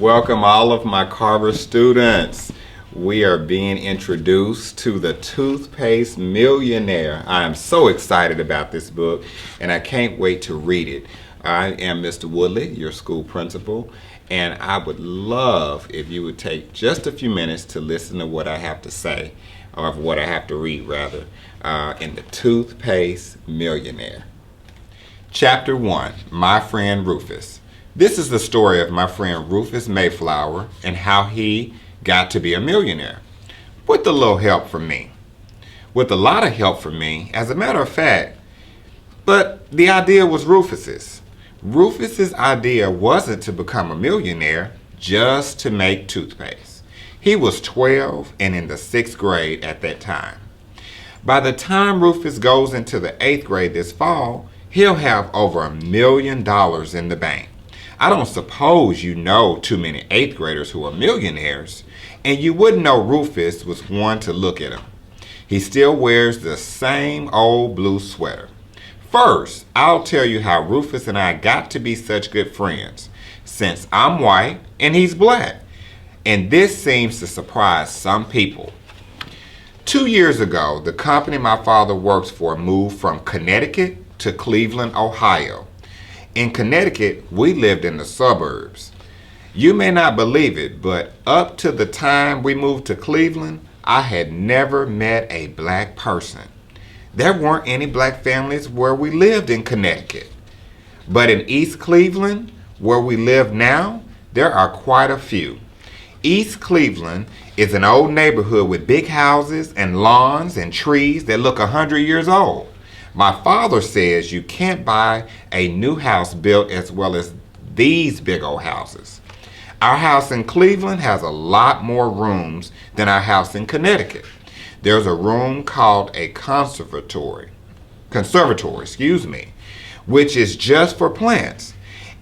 welcome all of my Carver students. We are being introduced to the Toothpaste Millionaire. I am so excited about this book and I can't wait to read it. I am Mr. Woodley, your school principal, and I would love if you would take just a few minutes to listen to what I have to say, or what I have to read rather, in the Toothpaste Millionaire. Chapter 1, My Friend Rufus. This is the story of my friend Rufus Mayflower and how he got to be a millionaire. With a little help from me. With a lot of help from me, as a matter of fact. But the idea was Rufus's. Rufus's idea wasn't to become a millionaire, just to make toothpaste. He was 12 and in the 6th grade at that time. By the time Rufus goes into the 8th grade this fall, he'll have over $1 million in the bank. I don't suppose you know too many 8th graders who are millionaires, and you wouldn't know Rufus was one to look at him. He still wears the same old blue sweater. First, I'll tell you how Rufus and I got to be such good friends, since I'm white and he's black. And this seems to surprise some people. 2 years ago, the company my father works for moved from Connecticut to Cleveland, Ohio. In Connecticut, we lived in the suburbs. You may not believe it, but up to the time we moved to Cleveland, I had never met a black person. There weren't any black families where we lived in Connecticut. But in East Cleveland, where we live now, there are quite a few. East Cleveland is an old neighborhood with big houses and lawns and trees that look 100 years old. My father says you can't buy a new house built as well as these big old houses. Our house in Cleveland has a lot more rooms than our house in Connecticut. There's a room called a conservatory, which is just for plants.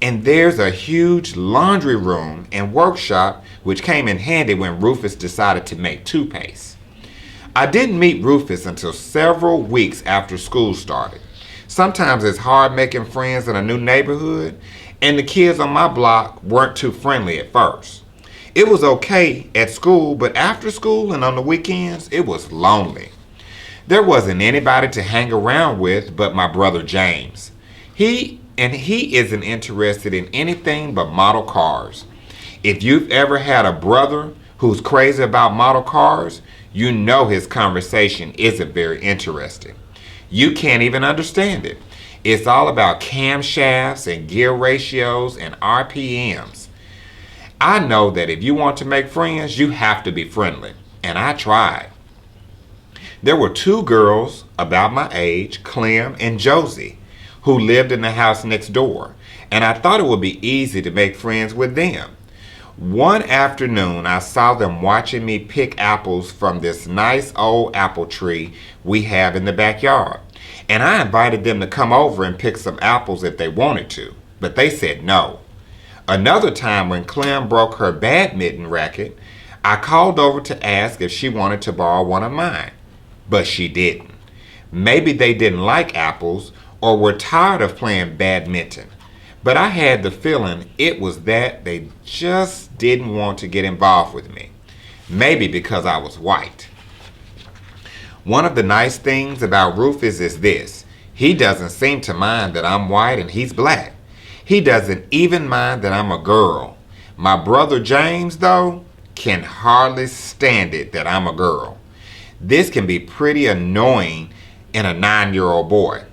And there's a huge laundry room and workshop which came in handy when Rufus decided to make toothpaste. I didn't meet Rufus until several weeks after school started. Sometimes it's hard making friends in a new neighborhood, and the kids on my block weren't too friendly at first. It was okay at school, but after school and on the weekends, it was lonely. There wasn't anybody to hang around with but my brother James. He isn't interested in anything but model cars. If you've ever had a brother who's crazy about model cars, you know his conversation isn't very interesting. You can't even understand it. It's all about camshafts and gear ratios and RPMs. I know that if you want to make friends, you have to be friendly, and I tried. There were 2 girls about my age, Clem and Josie, who lived in the house next door, and I thought it would be easy to make friends with them. One afternoon, I saw them watching me pick apples from this nice old apple tree we have in the backyard, and I invited them to come over and pick some apples if they wanted to, but they said no. Another time when Clem broke her badminton racket, I called over to ask if she wanted to borrow one of mine, but she didn't. Maybe they didn't like apples or were tired of playing badminton. But I had the feeling it was that they just didn't want to get involved with me. Maybe because I was white. One of the nice things about Rufus is this. He doesn't seem to mind that I'm white and he's black. He doesn't even mind that I'm a girl. My brother James, though, can hardly stand it that I'm a girl. This can be pretty annoying in a 9-year-old boy.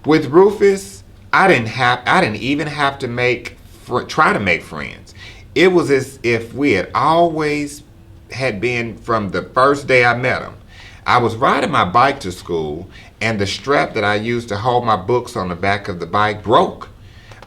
With Rufus, I didn't even have to try to make friends. It was as if we had been from the first day I met him. I was riding my bike to school, and the strap that I used to hold my books on the back of the bike broke.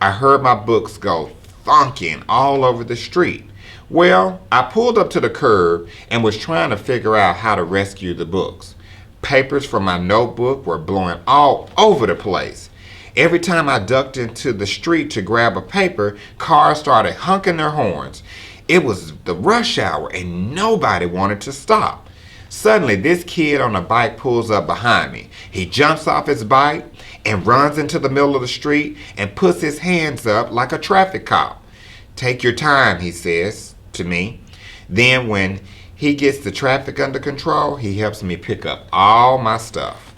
I heard my books go thunking all over the street. Well, I pulled up to the curb and was trying to figure out how to rescue the books. Papers from my notebook were blowing all over the place. Every time I ducked into the street to grab a paper, cars started honking their horns. It was the rush hour and nobody wanted to stop. Suddenly, this kid on a bike pulls up behind me. He jumps off his bike and runs into the middle of the street and puts his hands up like a traffic cop. Take your time, he says to me. Then when he gets the traffic under control, he helps me pick up all my stuff.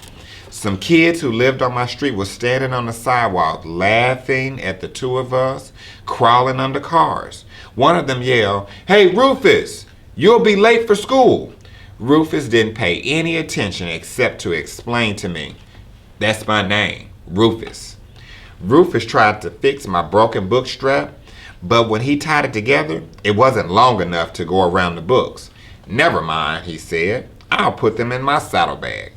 Some kids who lived on my street were standing on the sidewalk laughing at the two of us crawling under cars. One of them yelled, "Hey, Rufus, you'll be late for school." Rufus didn't pay any attention except to explain to me, "That's my name, Rufus." Rufus tried to fix my broken book strap, but when he tied it together, it wasn't long enough to go around the books. "Never mind," he said. "I'll put them in my saddlebag."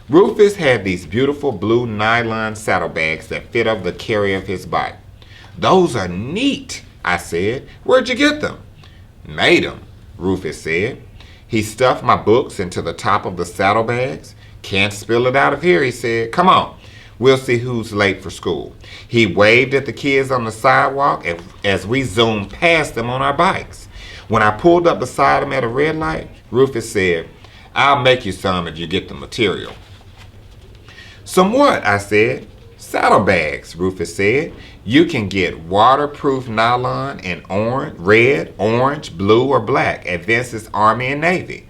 Rufus had these beautiful blue nylon saddlebags that fit over the carry of his bike. "Those are neat," I said. "Where'd you get them?" "Made them," Rufus said. He stuffed my books into the top of the saddlebags. "Can't spill it out of here," he said. "Come on, we'll see who's late for school." He waved at the kids on the sidewalk as we zoomed past them on our bikes. When I pulled up beside him at a red light, Rufus said, "I'll make you some if you get the material." "Some what?" I said. "Saddlebags," Rufus said. "You can get waterproof nylon in red, orange, blue, or black at Vince's Army and Navy.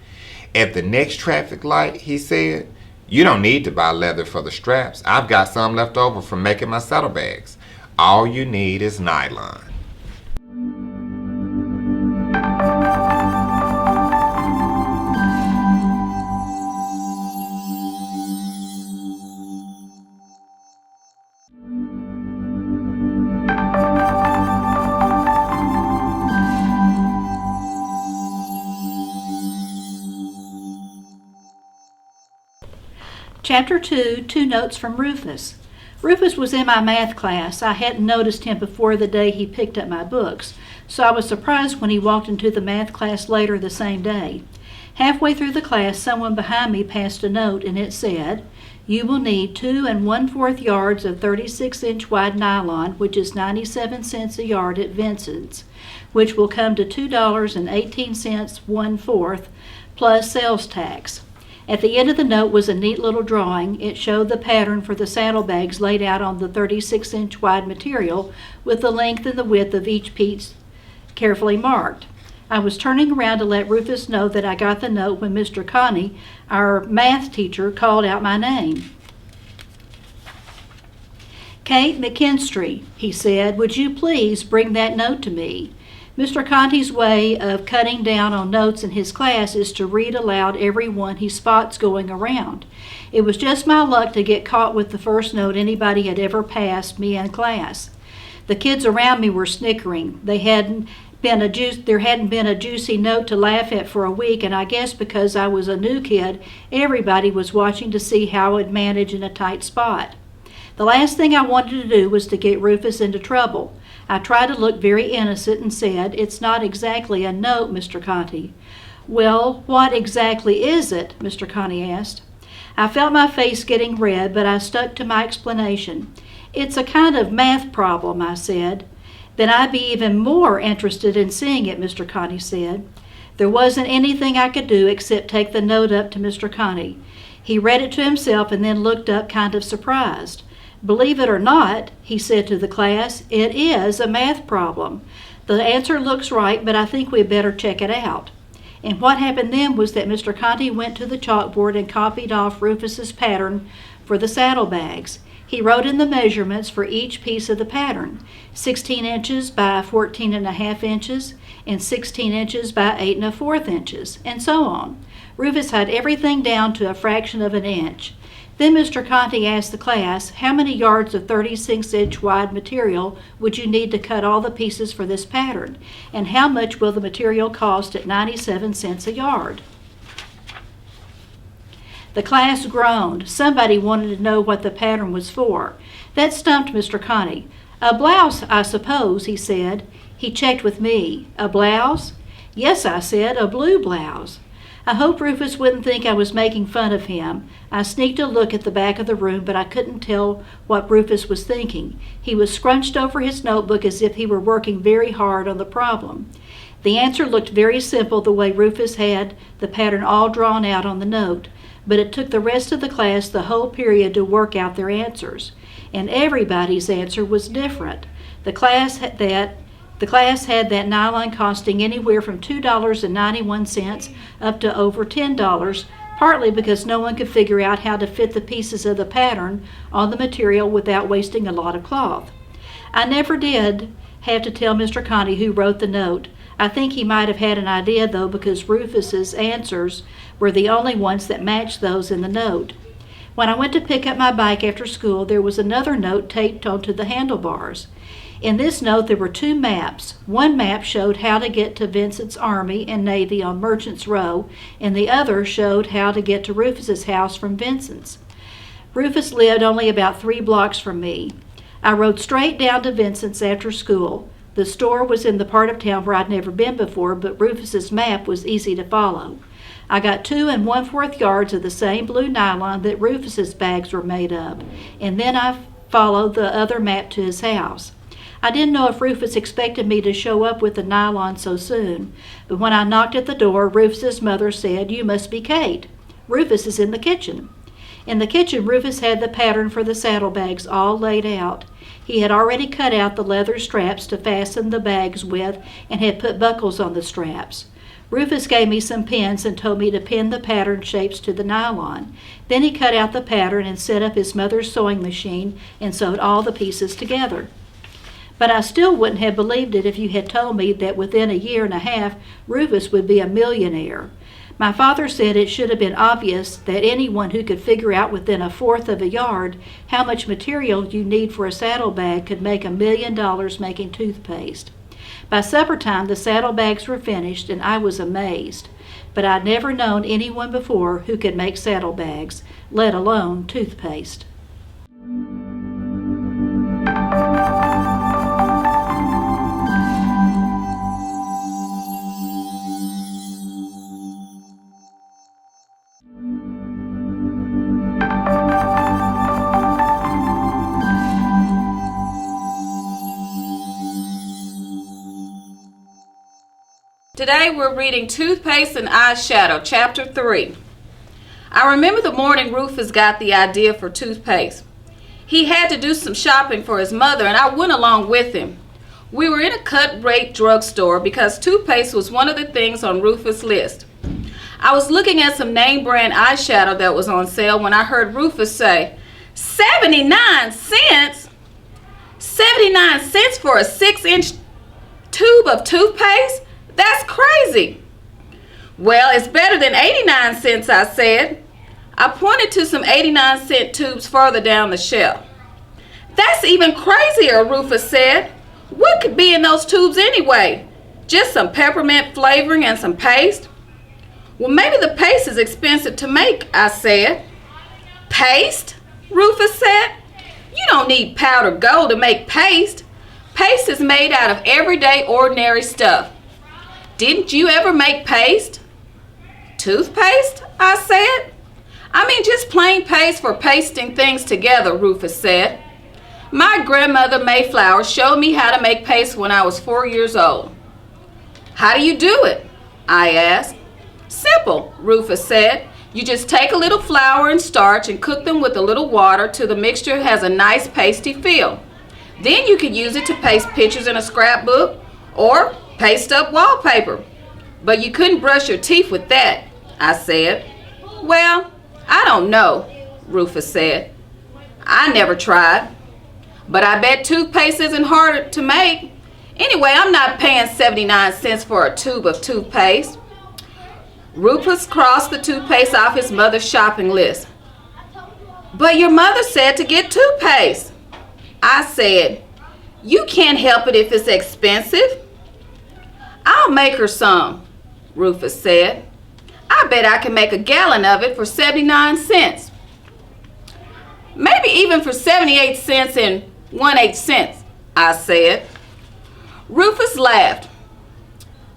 At the next traffic light," he said, "you don't need to buy leather for the straps. I've got some left over from making my saddlebags. All you need is nylon." Chapter 2, Two Notes from Rufus. Rufus was in my math class. I hadn't noticed him before the day he picked up my books, so I was surprised when he walked into the math class later the same day. Halfway through the class, someone behind me passed a note, and it said, "You will need 2 1/4 yards of 36-inch wide nylon, which is 97 cents a yard at Vincent's, which will come to $2.18 1/4 plus sales tax." At the end of the note was a neat little drawing. It showed the pattern for the saddlebags laid out on the 36-inch wide material with the length and the width of each piece carefully marked. I was turning around to let Rufus know that I got the note when Mr. Connie, our math teacher, called out my name. "Kate McKinstrey," he said, "would you please bring that note to me?" Mr. Conti's way of cutting down on notes in his class is to read aloud every one he spots going around. It was just my luck to get caught with the first note anybody had ever passed me in class. The kids around me were snickering. There hadn't been a juicy note to laugh at for a week, and I guess because I was a new kid, everybody was watching to see how I'd manage in a tight spot. The last thing I wanted to do was to get Rufus into trouble. I tried to look very innocent and said, "It's not exactly a note, Mr. Conti." "Well, what exactly is it?" Mr. Conti asked. I felt my face getting red, but I stuck to my explanation. "It's a kind of math problem," I said. "Then I'd be even more interested in seeing it," Mr. Conti said. There wasn't anything I could do except take the note up to Mr. Conti. He read it to himself and then looked up kind of surprised. "Believe it or not," he said to the class, "it is a math problem. The answer looks right, but I think we'd better check it out." And what happened then was that Mr. Conti went to the chalkboard and copied off Rufus's pattern for the saddlebags. He wrote in the measurements for each piece of the pattern, 16 inches by 14.5 inches and 16 inches by 8 1/4 inches, and so on. Rufus had everything down to a fraction of an inch. Then Mr. Conti asked the class, "How many yards of 36-inch wide material would you need to cut all the pieces for this pattern? And how much will the material cost at 97 cents a yard?" The class groaned. Somebody wanted to know what the pattern was for. That stumped Mr. Conti. "A blouse, I suppose," he said. He checked with me. "A blouse?" "Yes," I said, "a blue blouse." I hoped Rufus wouldn't think I was making fun of him. I sneaked a look at the back of the room, but I couldn't tell what Rufus was thinking. He was scrunched over his notebook as if he were working very hard on the problem. The answer looked very simple the way Rufus had the pattern all drawn out on the note, but it took the rest of the class the whole period to work out their answers. And everybody's answer was different. The class that The class had that nylon costing anywhere from $2.91 up to over $10, partly because no one could figure out how to fit the pieces of the pattern on the material without wasting a lot of cloth. I never did have to tell Mr. Conti who wrote the note. I think he might have had an idea, though, because Rufus's answers were the only ones that matched those in the note. When I went to pick up my bike after school, there was another note taped onto the handlebars. In this note, there were 2 maps. One map showed how to get to Vincent's Army and Navy on Merchant's Row, and the other showed how to get to Rufus's house from Vincent's. Rufus lived only about 3 blocks from me. I rode straight down to Vincent's after school. The store was in the part of town where I'd never been before, but Rufus's map was easy to follow. I got 2 1/4 yards of the same blue nylon that Rufus's bags were made of, and then I followed the other map to his house. I didn't know if Rufus expected me to show up with the nylon so soon, but when I knocked at the door, Rufus's mother said, "You must be Kate. Rufus is in the kitchen." In the kitchen, Rufus had the pattern for the saddlebags all laid out. He had already cut out the leather straps to fasten the bags with and had put buckles on the straps. Rufus gave me some pins and told me to pin the pattern shapes to the nylon. Then he cut out the pattern and set up his mother's sewing machine and sewed all the pieces together. But I still wouldn't have believed it if you had told me that within a year and a half, Rufus would be a millionaire. My father said it should have been obvious that anyone who could figure out within 1/4 of a yard how much material you need for a saddlebag could make $1 million making toothpaste. By supper time, the saddlebags were finished, and I was amazed. But I'd never known anyone before who could make saddlebags, let alone toothpaste. Today we're reading Toothpaste and Eyeshadow, Chapter 3. I remember the morning Rufus got the idea for toothpaste. He had to do some shopping for his mother, and I went along with him. We were in a cut-rate drugstore because toothpaste was one of the things on Rufus' list. I was looking at some name-brand eyeshadow that was on sale when I heard Rufus say, 79 cents? 79 cents for a 6-inch tube of toothpaste? That's crazy. Well, it's better than 89 cents, I said. I pointed to some 89-cent tubes further down the shelf. That's even crazier, Rufus said. What could be in those tubes anyway? Just some peppermint flavoring and some paste? Well, maybe the paste is expensive to make, I said. Paste? Rufus said. You don't need powdered gold to make paste. Paste is made out of everyday, ordinary stuff. Didn't you ever make paste? Toothpaste? I said. I mean just plain paste for pasting things together, Rufus said. My grandmother Mayflower showed me how to make paste when I was 4 years old. How do you do it? I asked. Simple, Rufus said. You just take a little flour and starch and cook them with a little water till the mixture has a nice pasty feel. Then you could use it to paste pictures in a scrapbook or paste up wallpaper. But you couldn't brush your teeth with that, I said. Well, I don't know, Rufus said. I never tried. But I bet toothpaste isn't harder to make. Anyway, I'm not paying 79 cents for a tube of toothpaste. Rufus crossed the toothpaste off his mother's shopping list. But your mother said to get toothpaste. I said, you can't help it if it's expensive. I'll make her some, Rufus said. I bet I can make a gallon of it for 79 cents. Maybe even for 78 cents and 1/8 cents, I said. Rufus laughed.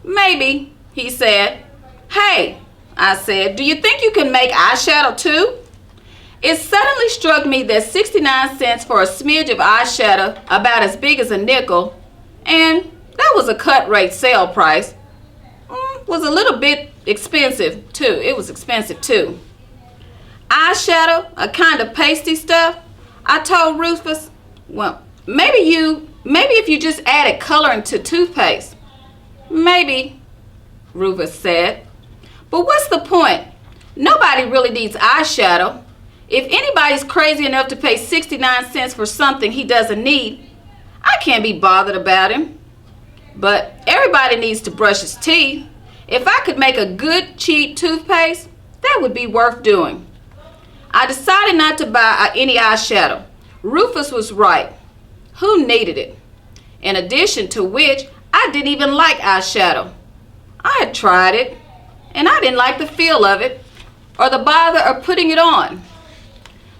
Maybe, he said. Hey, I said, do you think you can make eyeshadow too? It suddenly struck me that 69 cents for a smidge of eyeshadow about as big as a nickel, and that was a cut rate sale price, was a little bit expensive too. It was expensive too. Eyeshadow, a kind of pasty stuff, I told Rufus. Well, maybe you Maybe if you just added coloring to toothpaste. Maybe, Rufus said. But what's the point? Nobody really needs eyeshadow. If anybody's crazy enough to pay 69 cents for something he doesn't need, I can't be bothered about him. But everybody needs to brush his teeth. If I could make a good, cheap toothpaste, that would be worth doing. I decided not to buy any eyeshadow. Rufus was right. Who needed it? In addition to which, I didn't even like eyeshadow. I had tried it, and I didn't like the feel of it, or the bother of putting it on.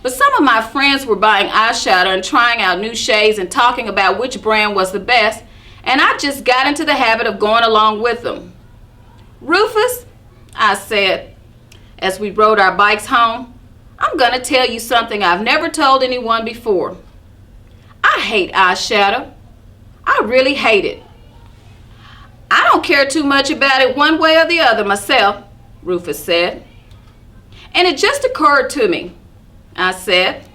But some of my friends were buying eyeshadow and trying out new shades and talking about which brand was the best, and I just got into the habit of going along with them. Rufus, I said, as we rode our bikes home, I'm going to tell you something I've never told anyone before. I hate eyeshadow. I really hate it. I don't care too much about it one way or the other myself, Rufus said. And it just occurred to me, I said,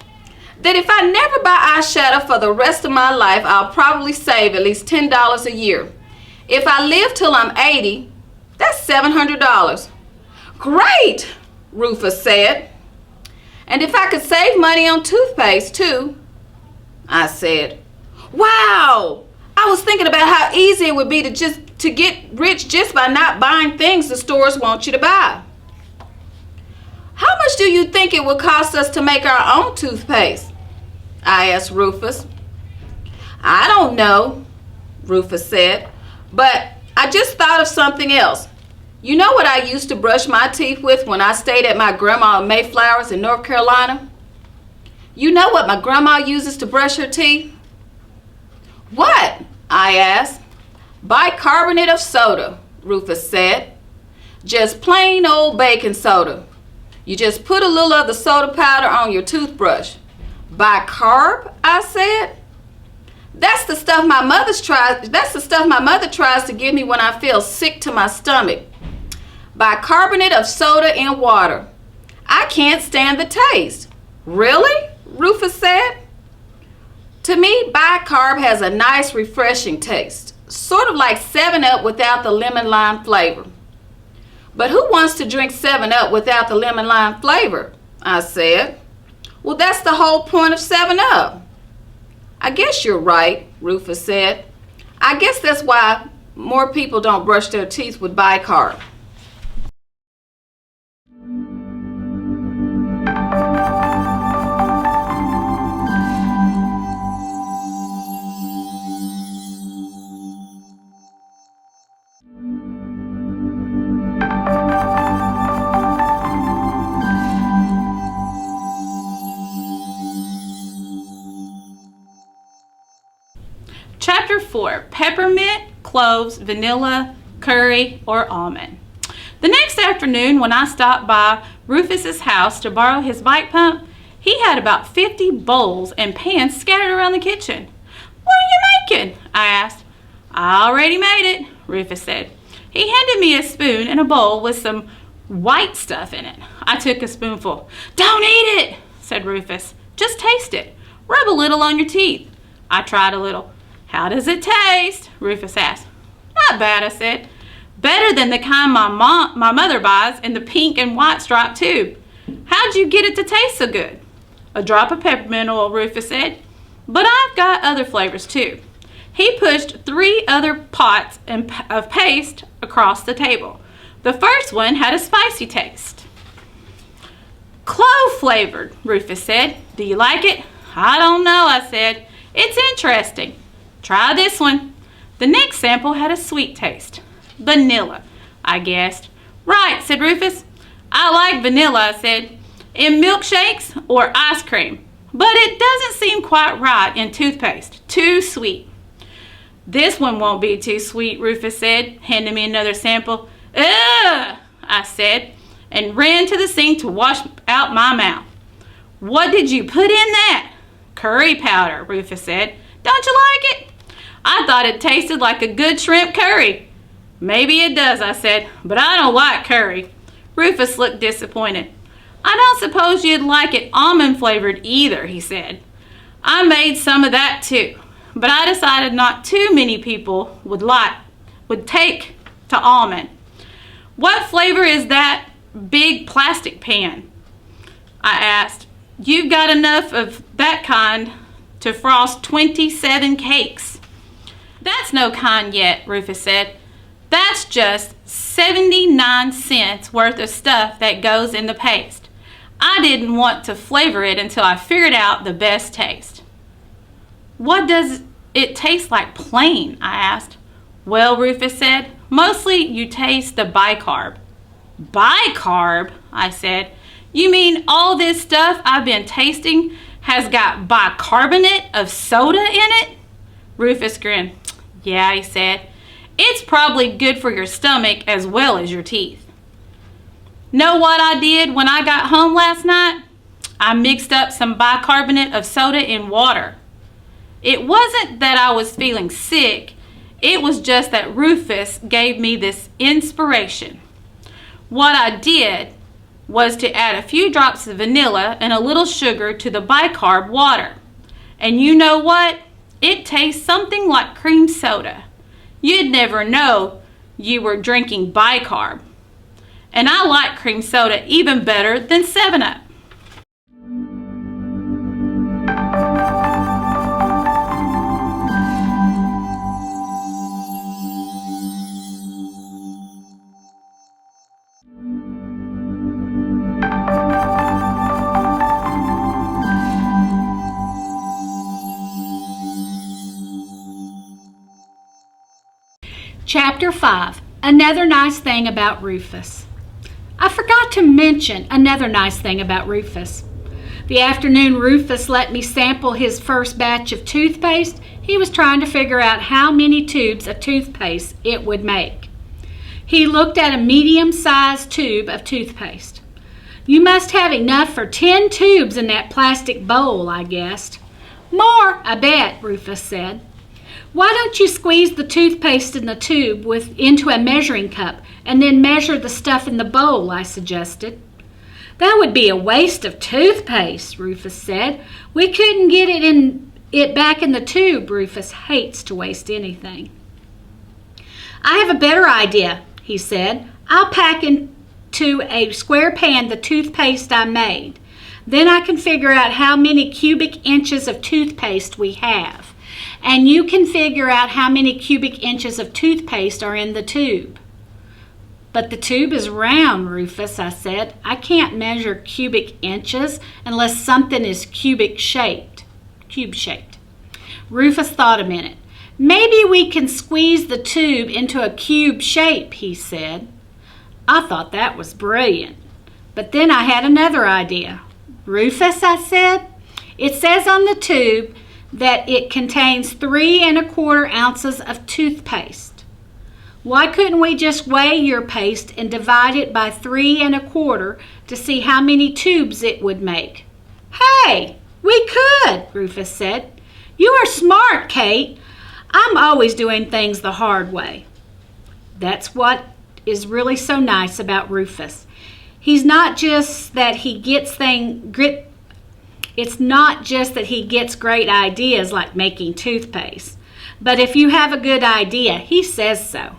that if I never buy eyeshadow for the rest of my life, I'll probably save at least $10 a year. If I live till I'm 80, that's $700. Great, Rufus said. And if I could save money on toothpaste too, I said. Wow, I was thinking about how easy it would be to get rich just by not buying things the stores want you to buy. How much do you think it would cost us to make our own toothpaste? I asked Rufus. I don't know, Rufus said, but I just thought of something else. You know what I used to brush my teeth with when I stayed at my grandma Mayflower's in North Carolina? You know what my grandma uses to brush her teeth? What? I asked. Bicarbonate of soda, Rufus said. Just plain old baking soda. You just put a little of the soda powder on your toothbrush. Bicarb? I said. That's the stuff my mother tries to give me when I feel sick to my stomach. Bicarbonate of soda in water. I can't stand the taste. Really? Rufus said. To me, bicarb has a nice, refreshing taste, sort of like 7-Up without the lemon-lime flavor. But who wants to drink 7-Up without the lemon-lime flavor? I said. Well, that's the whole point of 7-Up. I guess you're right, Rufus said. I guess that's why more people don't brush their teeth with bicarb. Chapter 4, Peppermint, Cloves, Vanilla, Curry, or Almond. The next afternoon when I stopped by Rufus's house to borrow his bike pump, he had about 50 bowls and pans scattered around the kitchen. What are you making? I asked. I already made it, Rufus said. He handed me a spoon and a bowl with some white stuff in it. I took a spoonful. Don't eat it, said Rufus. Just taste it. Rub a little on your teeth. I tried a little. How does it taste? Rufus asked. Not bad, I said. Better than the kind my mother buys in the pink and white striped tube. How'd you get it to taste so good? A drop of peppermint oil, Rufus said. But I've got other flavors too. He pushed 3 other pots of paste across the table. The first one had a spicy taste. Clove flavored, Rufus said. Do you like it? I don't know, I said. It's interesting. Try this one. The next sample had a sweet taste. Vanilla, I guessed. Right, said Rufus. I like vanilla, I said, in milkshakes or ice cream. But it doesn't seem quite right in toothpaste. Too sweet. This one won't be too sweet, Rufus said, handing me another sample. Ugh, I said, and ran to the sink to wash out my mouth. What did you put in that? Curry powder, Rufus said. Don't you like it? I thought it tasted like a good shrimp curry. Maybe it does, I said, but I don't like curry. Rufus looked disappointed. I don't suppose you'd like it almond flavored either, he said. I made some of that too, but I decided not too many people would take to Almond. "What flavor is that big plastic pan?" I asked. "You've got enough of that kind to frost 27 cakes." "That's no kind yet," Rufus said. "That's just 79 cents worth of stuff that goes in the paste. I didn't want to flavor it until I figured out the best taste." "What does it taste like plain?" I asked. "Well," Rufus said, "mostly you taste the bicarb." "Bicarb?" I said. "You mean all this stuff I've been tasting has got bicarbonate of soda in it?" Rufus grinned. "Yeah," he said. "It's probably good for your stomach as well as your teeth." Know what I did when I got home last night? I mixed up some bicarbonate of soda in water. It wasn't that I was feeling sick. It was just that Rufus gave me this inspiration. What I did was to add a few drops of vanilla and a little sugar to the bicarb water. And you know what? It tastes something like cream soda. You'd never know you were drinking bicarb. And I like cream soda even better than 7-Up. Chapter 5. Another nice thing about Rufus. I forgot to mention another nice thing about Rufus. The afternoon Rufus let me sample his first batch of toothpaste, he was trying to figure out how many tubes of toothpaste it would make. He looked at a medium-sized tube of toothpaste. "You must have enough for 10 tubes in that plastic bowl," I guessed. "More, I bet," Rufus said. "Why don't you squeeze the toothpaste in the tube into a measuring cup and then measure the stuff in the bowl?" I suggested. "That would be a waste of toothpaste," Rufus said. "We couldn't get it back in the tube." Rufus hates to waste anything. "I have a better idea," he said. "I'll pack into a square pan the toothpaste I made. Then I can figure out how many cubic inches of toothpaste we have. And you can figure out how many cubic inches of toothpaste are in the tube." "But the tube is round, Rufus," I said. "I can't measure cubic inches unless something is cube-shaped. Rufus thought a minute. "Maybe we can squeeze the tube into a cube shape," he said. I thought that was brilliant. But then I had another idea. "Rufus," I said, "it says on the tube that it contains 3 1/4 ounces of toothpaste. Why couldn't we just weigh your paste and divide it by 3 1/4 to see how many tubes it would make?" "Hey, we could," Rufus said. "You are smart, Kate. I'm always doing things the hard way." That's what is really so nice about Rufus. It's not just that he gets great ideas like making toothpaste, but if you have a good idea, he says so.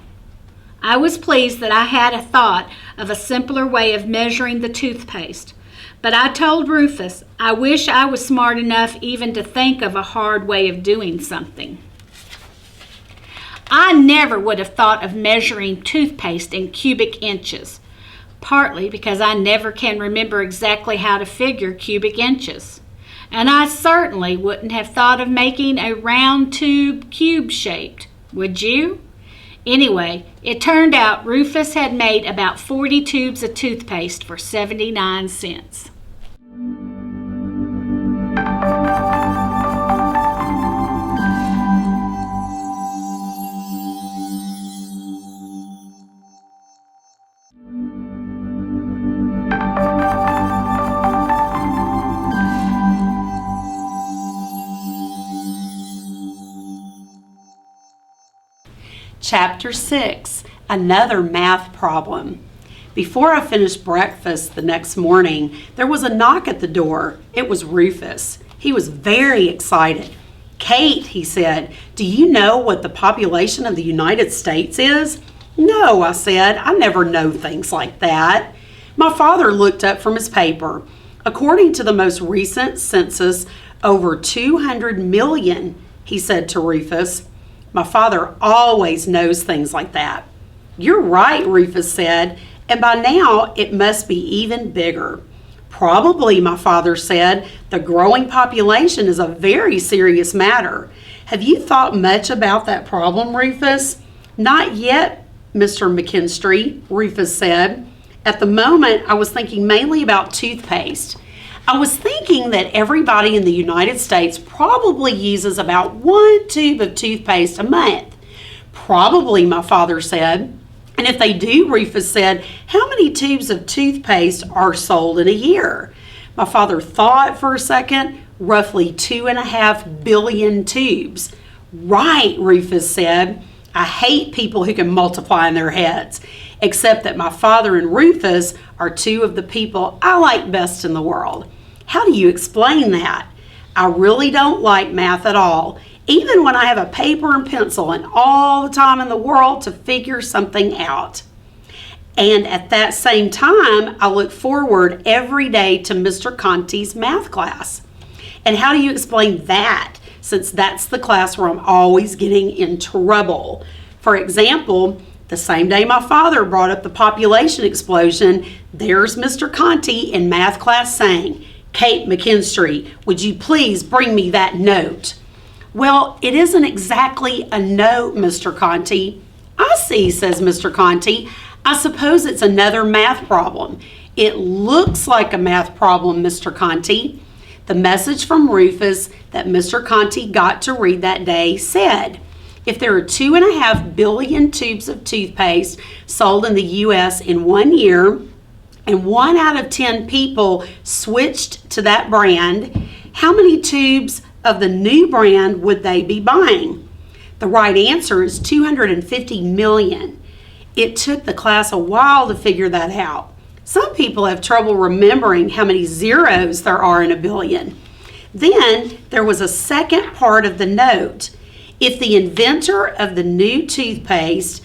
I was pleased that I had a thought of a simpler way of measuring the toothpaste, but I told Rufus I wish I was smart enough even to think of a hard way of doing something. I never would have thought of measuring toothpaste in cubic inches, partly because I never can remember exactly how to figure cubic inches. And I certainly wouldn't have thought of making a round tube cube-shaped, would you? Anyway, it turned out Rufus had made about 40 tubes of toothpaste for 79 cents. Chapter 6, Another Math Problem. Before I finished breakfast the next morning, there was a knock at the door. It was Rufus. He was very excited. "Kate," he said, "do you know what the population of the United States is?" "No," I said, "I never know things like that." My father looked up from his paper. "According to the most recent census, over 200 million, he said to Rufus. My father always knows things like that. "You're right," Rufus said, "and by now it must be even bigger." "Probably," my father said. "The growing population is a very serious matter. Have you thought much about that problem, Rufus?" "Not yet, Mr. Kinstrey," Rufus said. "At the moment, I was thinking mainly about toothpaste. I was thinking that everybody in the United States probably uses about 1 tube of toothpaste a month." "Probably," my father said. "And if they do," Rufus said, "how many tubes of toothpaste are sold in a year?" My father thought for a second. "Roughly 2.5 billion tubes." "Right," Rufus said. "I hate people who can multiply in their heads, except that my father and Rufus are 2 of the people I like best in the world." "How do you explain that?" "I really don't like math at all, even when I have a paper and pencil and all the time in the world to figure something out. And at that same time, I look forward every day to Mr. Conti's math class." "And how do you explain that, since that's the class where I'm always getting in trouble?" "For example, the same day my father brought up the population explosion, there's Mr. Conti in math class saying, 'Kate McKinstry, would you please bring me that note?'" "Well, it isn't exactly a note, Mr. Conti." "I see," says Mr. Conti. "I suppose it's another math problem." "It looks like a math problem, Mr. Conti." The message from Rufus that Mr. Conti got to read that day said, "If there are 2.5 billion tubes of toothpaste sold in the U.S. in 1 year, and 1 out of 10 people switched to that brand, how many tubes of the new brand would they be buying?" The right answer is 250 million. It took the class a while to figure that out. Some people have trouble remembering how many zeros there are in a billion. Then there was a second part of the note. If the inventor of the new toothpaste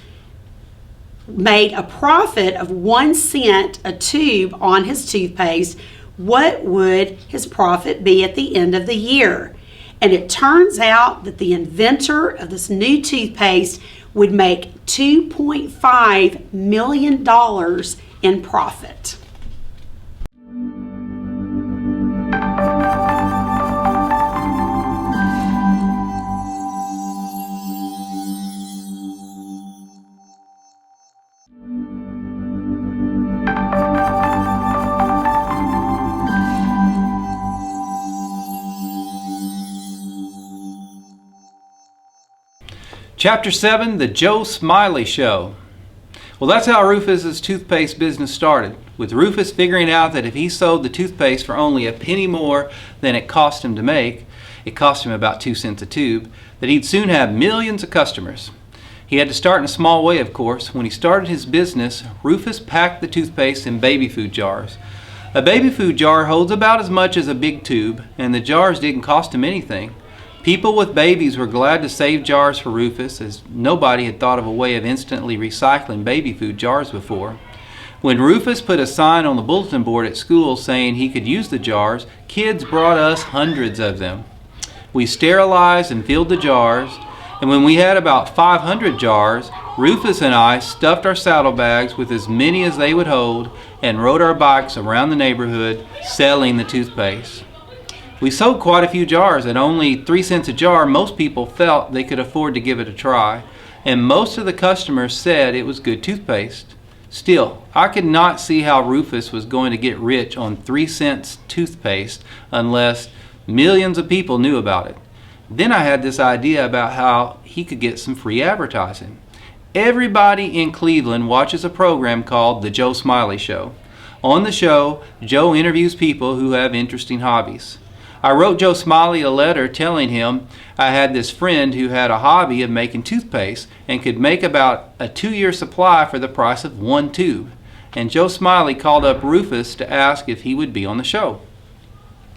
made a profit of 1 cent a tube on his toothpaste, what would his profit be at the end of the year? And it turns out that the inventor of this new toothpaste would make $2.5 million in profit. Chapter 7, The Joe Smiley Show. Well, that's how Rufus's toothpaste business started, with Rufus figuring out that if he sold the toothpaste for only a penny more than it cost him to make, it cost him about 2 cents a tube, that he'd soon have millions of customers. He had to start in a small way, of course. When he started his business, Rufus packed the toothpaste in baby food jars. A baby food jar holds about as much as a big tube, and the jars didn't cost him anything. People with babies were glad to save jars for Rufus, as nobody had thought of a way of instantly recycling baby food jars before. When Rufus put a sign on the bulletin board at school saying he could use the jars, kids brought us hundreds of them. We sterilized and filled the jars, and when we had about 500 jars, Rufus and I stuffed our saddlebags with as many as they would hold and rode our bikes around the neighborhood selling the toothpaste. We sold quite a few jars. At only 3 cents a jar, most people felt they could afford to give it a try, and most of the customers said it was good toothpaste. Still, I could not see how Rufus was going to get rich on 3 cents toothpaste unless millions of people knew about it. Then I had this idea about how he could get some free advertising. Everybody in Cleveland watches a program called The Joe Smiley Show. On the show, Joe interviews people who have interesting hobbies. I wrote Joe Smiley a letter telling him I had this friend who had a hobby of making toothpaste and could make about a 2-year supply for the price of 1 tube. And Joe Smiley called up Rufus to ask if he would be on the show.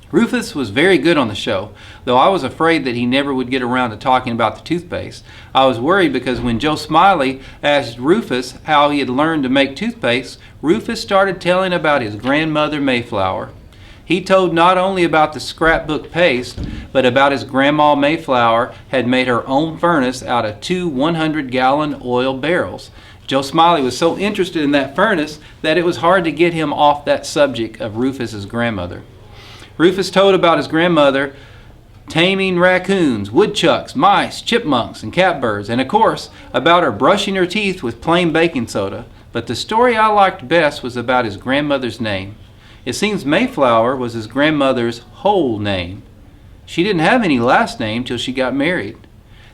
Rufus was very good on the show, though I was afraid that he never would get around to talking about the toothpaste. I was worried because when Joe Smiley asked Rufus how he had learned to make toothpaste, Rufus started telling about his grandmother Mayflower. He told not only about the scrapbook paste, but about his grandma Mayflower had made her own furnace out of 2 100-gallon oil barrels. Joe Smiley was so interested in that furnace that it was hard to get him off that subject of Rufus's grandmother. Rufus told about his grandmother taming raccoons, woodchucks, mice, chipmunks, and catbirds, and of course about her brushing her teeth with plain baking soda. But the story I liked best was about his grandmother's name. It seems Mayflower was his grandmother's whole name. She didn't have any last name till she got married.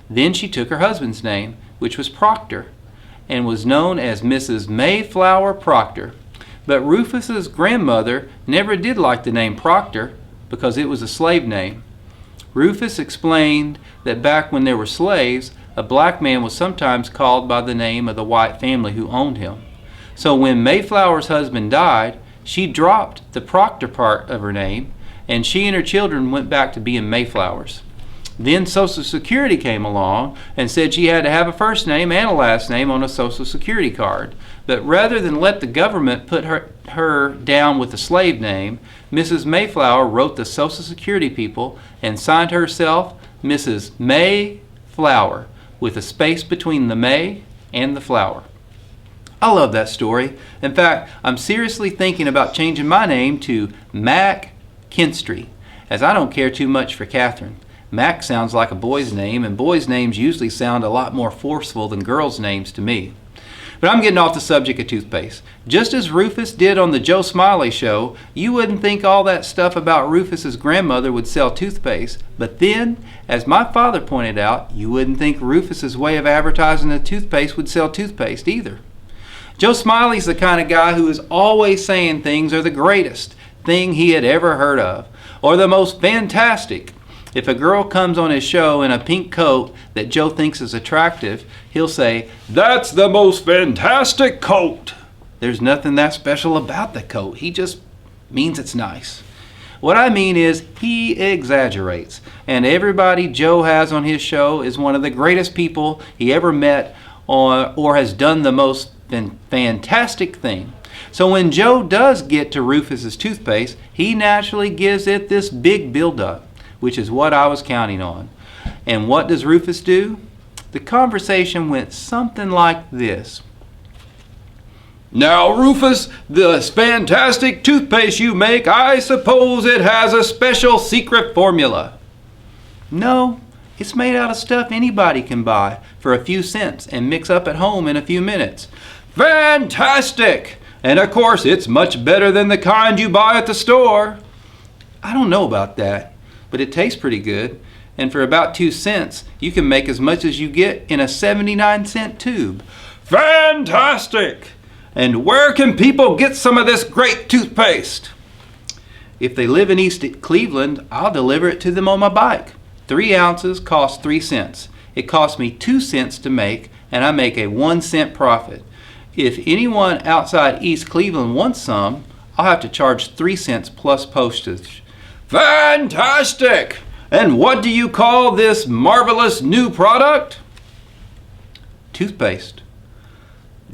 Then she took her husband's name, which was Proctor, and was known as Mrs. Mayflower Proctor. But Rufus's grandmother never did like the name Proctor because it was a slave name. Rufus explained that back when there were slaves, a black man was sometimes called by the name of the white family who owned him. So when Mayflower's husband died, she dropped the Proctor part of her name, and she and her children went back to being Mayflowers. Then Social Security came along and said she had to have a first name and a last name on a Social Security card. But rather than let the government put her down with the slave name, Mrs. Mayflower wrote the Social Security people and signed herself Mrs. Mayflower with a space between the May and the flower. I love that story. In fact, I'm seriously thinking about changing my name to Mac Kinstrey, as I don't care too much for Catherine. Mac sounds like a boy's name, and boys' names usually sound a lot more forceful than girls' names to me. But I'm getting off the subject of toothpaste. Just as Rufus did on the Joe Smiley show, you wouldn't think all that stuff about Rufus's grandmother would sell toothpaste. But then, as my father pointed out, you wouldn't think Rufus's way of advertising the toothpaste would sell toothpaste either. Joe Smiley's the kind of guy who is always saying things are the greatest thing he had ever heard of, or the most fantastic. If a girl comes on his show in a pink coat that Joe thinks is attractive, he'll say, "That's the most fantastic coat." There's nothing that special about the coat. He just means it's nice. What I mean is he exaggerates, and everybody Joe has on his show is one of the greatest people he ever met or has done the most fantastic thing. So when Joe does get to Rufus's toothpaste, he naturally gives it this big build-up, which is what I was counting on. And what does Rufus do? The conversation went something like this. "Now, Rufus, this fantastic toothpaste you make, I suppose it has a special secret formula." "No, it's made out of stuff anybody can buy for a few cents and mix up at home in a few minutes." "Fantastic! And of course it's much better than the kind you buy at the store." "I don't know about that, but it tastes pretty good. And for about 2 cents, you can make as much as you get in a 79-cent tube." "Fantastic! And where can people get some of this great toothpaste?" "If they live in East Cleveland, I'll deliver it to them on my bike. 3 ounces cost 3 cents. It costs me 2 cents to make, and I make a 1-cent profit. If anyone outside East Cleveland wants some, I'll have to charge 3 cents plus postage." "Fantastic! And what do you call this marvelous new product?" "Toothpaste."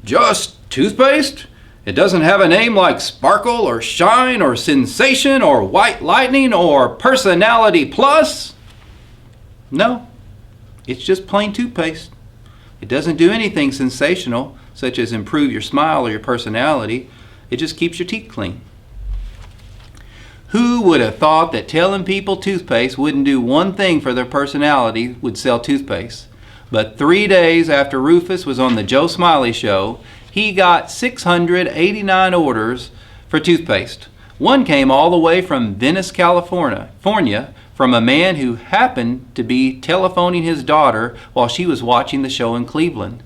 "Just toothpaste? It doesn't have a name like Sparkle or Shine or Sensation or White Lightning or Personality Plus?" "No, it's just plain toothpaste. It doesn't do anything sensational, such as improve your smile or your personality. It just keeps your teeth clean." Who would have thought that telling people toothpaste wouldn't do one thing for their personality would sell toothpaste? But 3 days after Rufus was on the Joe Smiley show, he got 689 orders for toothpaste. One came all the way from Venice, California, from a man who happened to be telephoning his daughter while she was watching the show in Cleveland.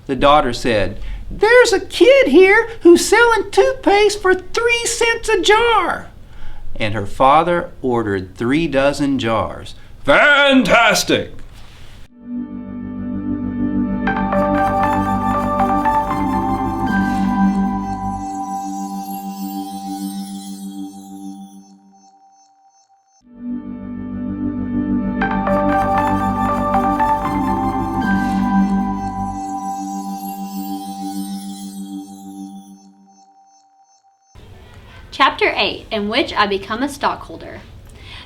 The daughter said, "There's a kid here who's selling toothpaste for 3 cents a jar." And her father ordered 3 dozen jars. Fantastic! Chapter 8, in which I become a stockholder.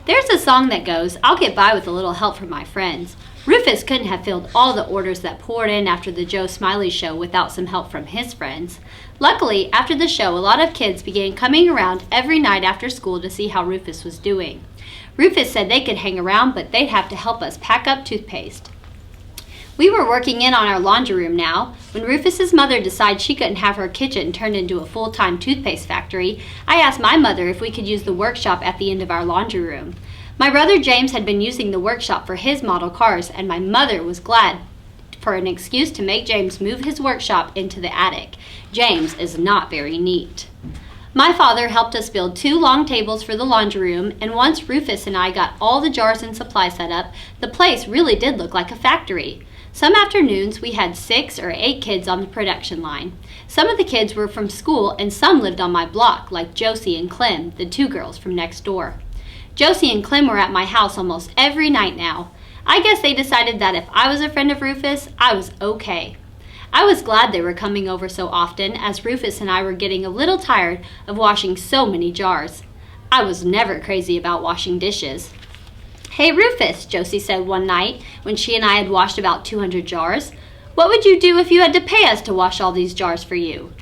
There's a song that goes, "I'll get by with a little help from my friends." Rufus couldn't have filled all the orders that poured in after the Joe Smiley show without some help from his friends. Luckily, after the show, a lot of kids began coming around every night after school to see how Rufus was doing. Rufus said they could hang around, but they'd have to help us pack up toothpaste. We were working in on our laundry room now. When Rufus's mother decided she couldn't have her kitchen turned into a full-time toothpaste factory, I asked my mother if we could use the workshop at the end of our laundry room. My brother James had been using the workshop for his model cars, and my mother was glad for an excuse to make James move his workshop into the attic. James is not very neat. My father helped us build 2 long tables for the laundry room, and once Rufus and I got all the jars and supplies set up, the place really did look like a factory. Some afternoons we had 6 or 8 kids on the production line. Some of the kids were from school and some lived on my block, like Josie and Clem, the 2 girls from next door. Josie and Clem were at my house almost every night now. I guess they decided that if I was a friend of Rufus, I was okay. I was glad they were coming over so often, as Rufus and I were getting a little tired of washing so many jars. I was never crazy about washing dishes. "Hey Rufus," Josie said one night when she and I had washed about 200 jars, "what would you do if you had to pay us to wash all these jars for you?"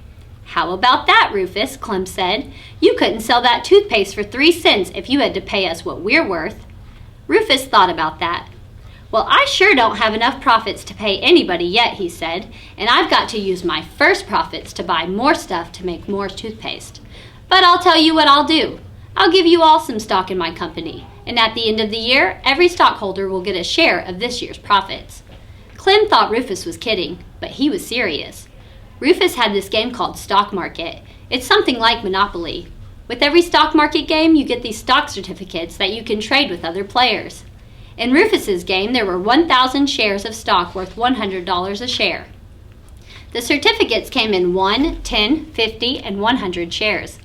"How about that, Rufus?" Clem said. "You couldn't sell that toothpaste for 3 cents if you had to pay us what we're worth." Rufus thought about that. "Well, I sure don't have enough profits to pay anybody yet," he said, "and I've got to use my first profits to buy more stuff to make more toothpaste. But I'll tell you what I'll do. I'll give you all some stock in my company, and at the end of the year, every stockholder will get a share of this year's profits." Clem thought Rufus was kidding, but he was serious. Rufus had this game called Stock Market. It's something like Monopoly. With every stock market game, you get these stock certificates that you can trade with other players. In Rufus's game, there were 1,000 shares of stock worth $100 a share. The certificates came in 1, 10, 50, and 100 shares.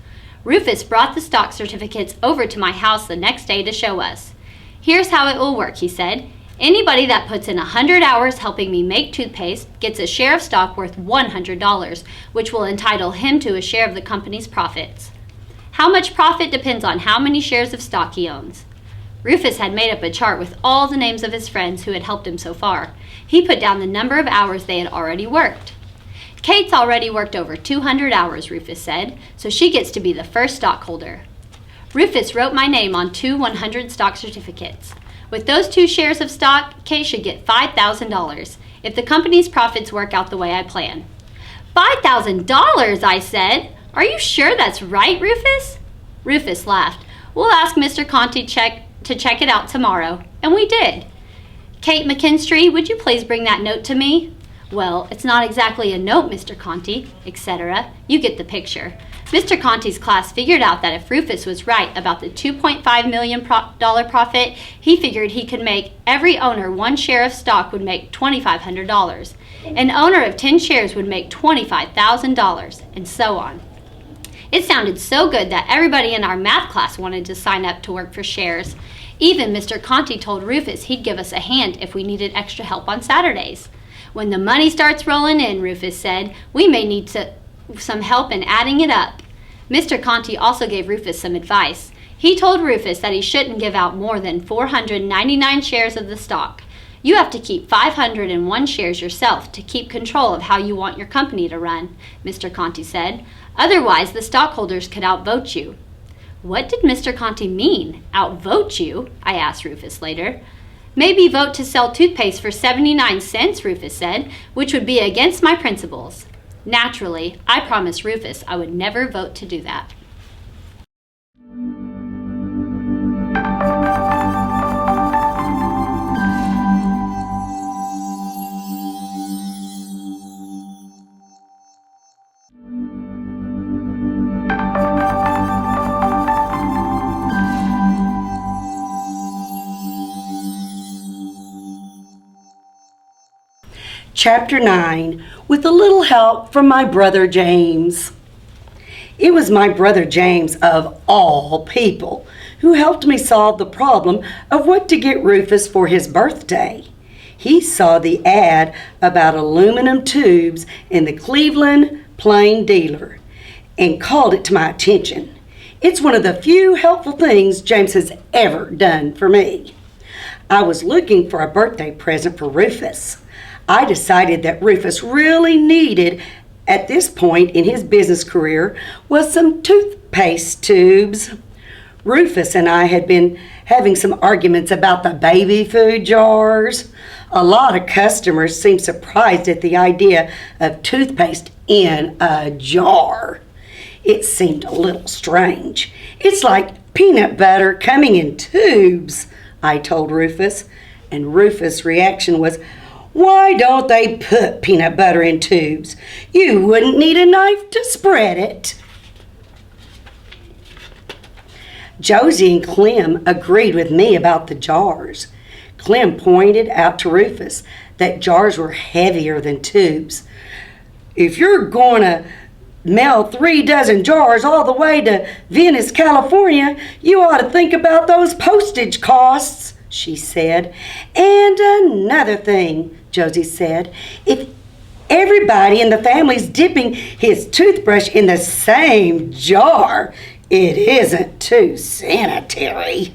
Rufus brought the stock certificates over to my house the next day to show us. "Here's how it will work," he said. "Anybody that puts in 100 hours helping me make toothpaste gets a share of stock worth $100, which will entitle him to a share of the company's profits. How much profit depends on how many shares of stock he owns." Rufus had made up a chart with all the names of his friends who had helped him so far. He put down the number of hours they had already worked. "Kate's already worked over 200 hours, Rufus said, so she gets to be the first stockholder." Rufus wrote my name on 2 100 stock certificates. With those 2 shares of stock, Kate should get $5,000 if the company's profits work out the way I plan. $5,000, I said. "Are you sure that's right, Rufus?" Rufus laughed. "We'll ask Mr. Conti to check it out tomorrow." And we did. "Kate McKinstrey, would you please bring that note to me?" "Well, it's not exactly a note, Mr. Conti," etc. You get the picture. Mr. Conti's class figured out that if Rufus was right about the $2.5 million profit, he figured he could make every owner 1 share of stock would make $2,500. An owner of 10 shares would make $25,000, and so on. It sounded so good that everybody in our math class wanted to sign up to work for shares. Even Mr. Conti told Rufus he'd give us a hand if we needed extra help on Saturdays. "When the money starts rolling in," Rufus said, "we may need some help in adding it up." Mr. Conti also gave Rufus some advice. He told Rufus that he shouldn't give out more than 499 shares of the stock. "You have to keep 501 shares yourself to keep control of how you want your company to run," Mr. Conti said. "Otherwise, the stockholders could outvote you." "What did Mr. Conti mean, outvote you?" I asked Rufus later. "Maybe vote to sell toothpaste for 79 cents, Rufus said, "which would be against my principles." Naturally, I promised Rufus I would never vote to do that. Chapter 9, with a little help from my brother James. It was my brother James, of all people, who helped me solve the problem of what to get Rufus for his birthday. He saw the ad about aluminum tubes in the Cleveland Plain Dealer and called it to my attention. It's one of the few helpful things James has ever done for me. I was looking for a birthday present for Rufus. I decided that Rufus really needed, at this point in his business career, was some toothpaste tubes. Rufus and I had been having some arguments about the baby food jars. A lot of customers seemed surprised at the idea of toothpaste in a jar. It seemed a little strange. It's like peanut butter coming in tubes, I told Rufus, and Rufus' reaction was, "Why don't they put peanut butter in tubes? You wouldn't need a knife to spread it." Josie and Clem agreed with me about the jars. Clem pointed out to Rufus that jars were heavier than tubes. "If you're going to mail 3 dozen jars all the way to Venice, California, you ought to think about those postage costs," she said. "And another thing," Josie said, "if everybody in the family's dipping his toothbrush in the same jar, it isn't too sanitary."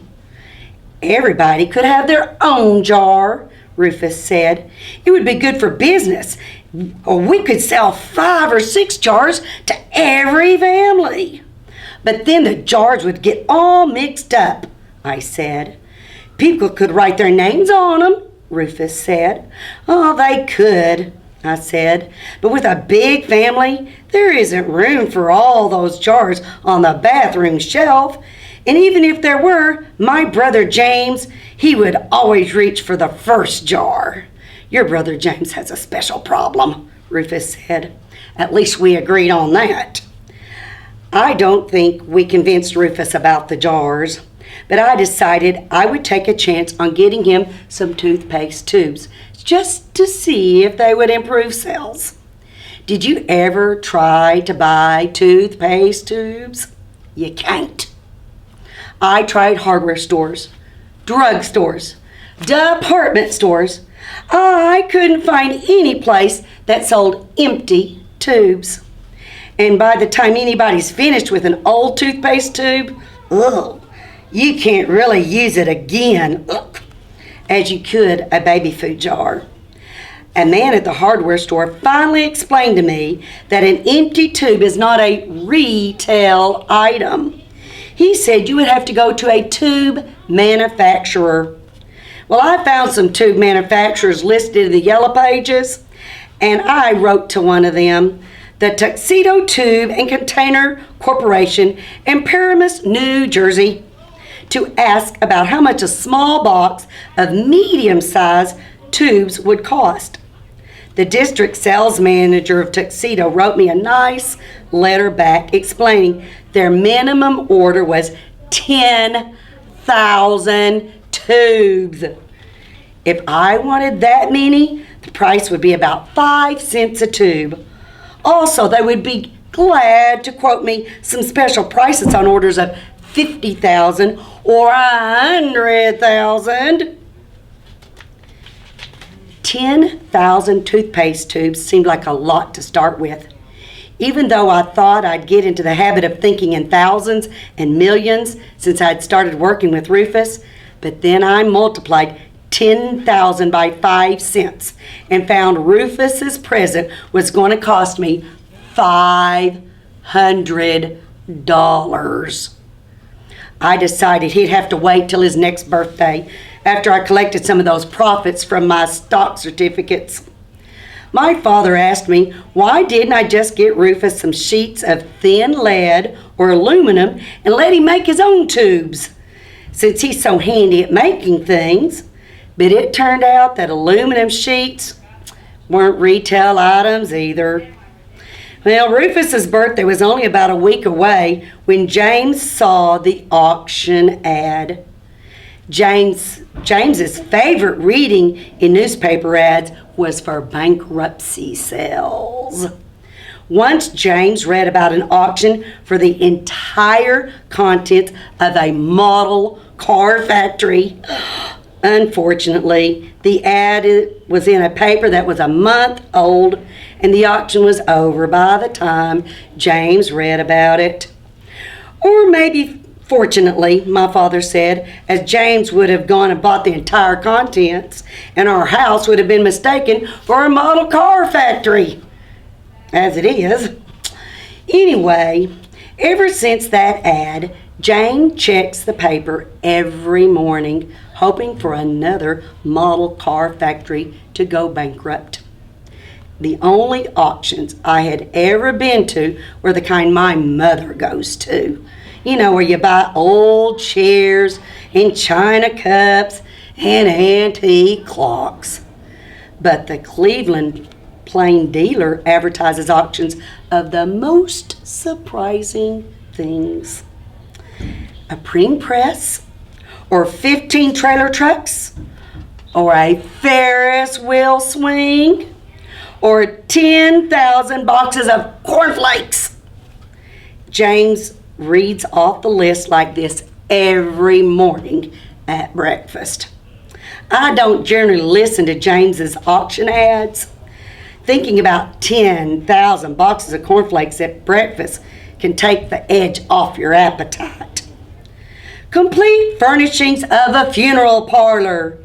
"Everybody could have their own jar," Rufus said. "It would be good for business. We could sell 5 or 6 jars to every family." "But then the jars would get all mixed up," I said. "People could write their names on them," Rufus said. "Oh, they could," I said. "But with a big family, there isn't room for all those jars on the bathroom shelf. And even if there were, my brother James, he would always reach for the first jar." "Your brother James has a special problem," Rufus said. "At least we agreed on that." I don't think we convinced Rufus about the jars, but I decided I would take a chance on getting him some toothpaste tubes, just to see if they would improve sales. Did you ever try to buy toothpaste tubes? You can't. I tried hardware stores, drug stores, department stores. I couldn't find any place that sold empty tubes. And by the time anybody's finished with an old toothpaste tube, ugh, you can't really use it again, ugh, as you could a baby food jar. A man at the hardware store finally explained to me that an empty tube is not a retail item. He said you would have to go to a tube manufacturer. Well, I found some tube manufacturers listed in the Yellow Pages, and I wrote to one of them, the Tuxedo Tube and Container Corporation in Peppermint, New Jersey, to ask about how much a small box of medium-sized tubes would cost. The district sales manager of Tuxedo wrote me a nice letter back explaining their minimum order was 10,000 tubes. If I wanted that many, the price would be about 5 cents a tube. Also, they would be glad to quote me some special prices on orders of 50,000 or 100,000. 10,000 toothpaste tubes seemed like a lot to start with. Even though I thought I'd get into the habit of thinking in thousands and millions since I'd started working with Rufus, but then I multiplied 10,000 by 5 cents and found Rufus's present was going to cost me $500. I decided he'd have to wait till his next birthday after I collected some of those profits from my stock certificates. My father asked me, why didn't I just get Rufus some sheets of thin lead or aluminum and let him make his own tubes, since he's so handy at making things. But it turned out that aluminum sheets weren't retail items either. Well, Rufus's birthday was only about a week away when James saw the auction ad. James's favorite reading in newspaper ads was for bankruptcy sales. Once James read about an auction for the entire contents of a model car factory. Unfortunately, the ad was in a paper that was a month old, and the auction was over by the time James read about it. Or maybe, fortunately, my father said, as James would have gone and bought the entire contents, and our house would have been mistaken for a model car factory. As it is. Anyway, ever since that ad, Jane checks the paper every morning, hoping for another model car factory to go bankrupt. The only auctions I had ever been to were the kind my mother goes to. You know, where you buy old chairs and china cups and antique clocks. But the Cleveland Plain Dealer advertises auctions of the most surprising things. A printing press, or 15 trailer trucks, or a Ferris wheel swing, or 10,000 boxes of cornflakes. James reads off the list like this every morning at breakfast. I don't generally listen to James's auction ads. Thinking about 10,000 boxes of cornflakes at breakfast can take the edge off your appetite. Complete furnishings of a funeral parlor,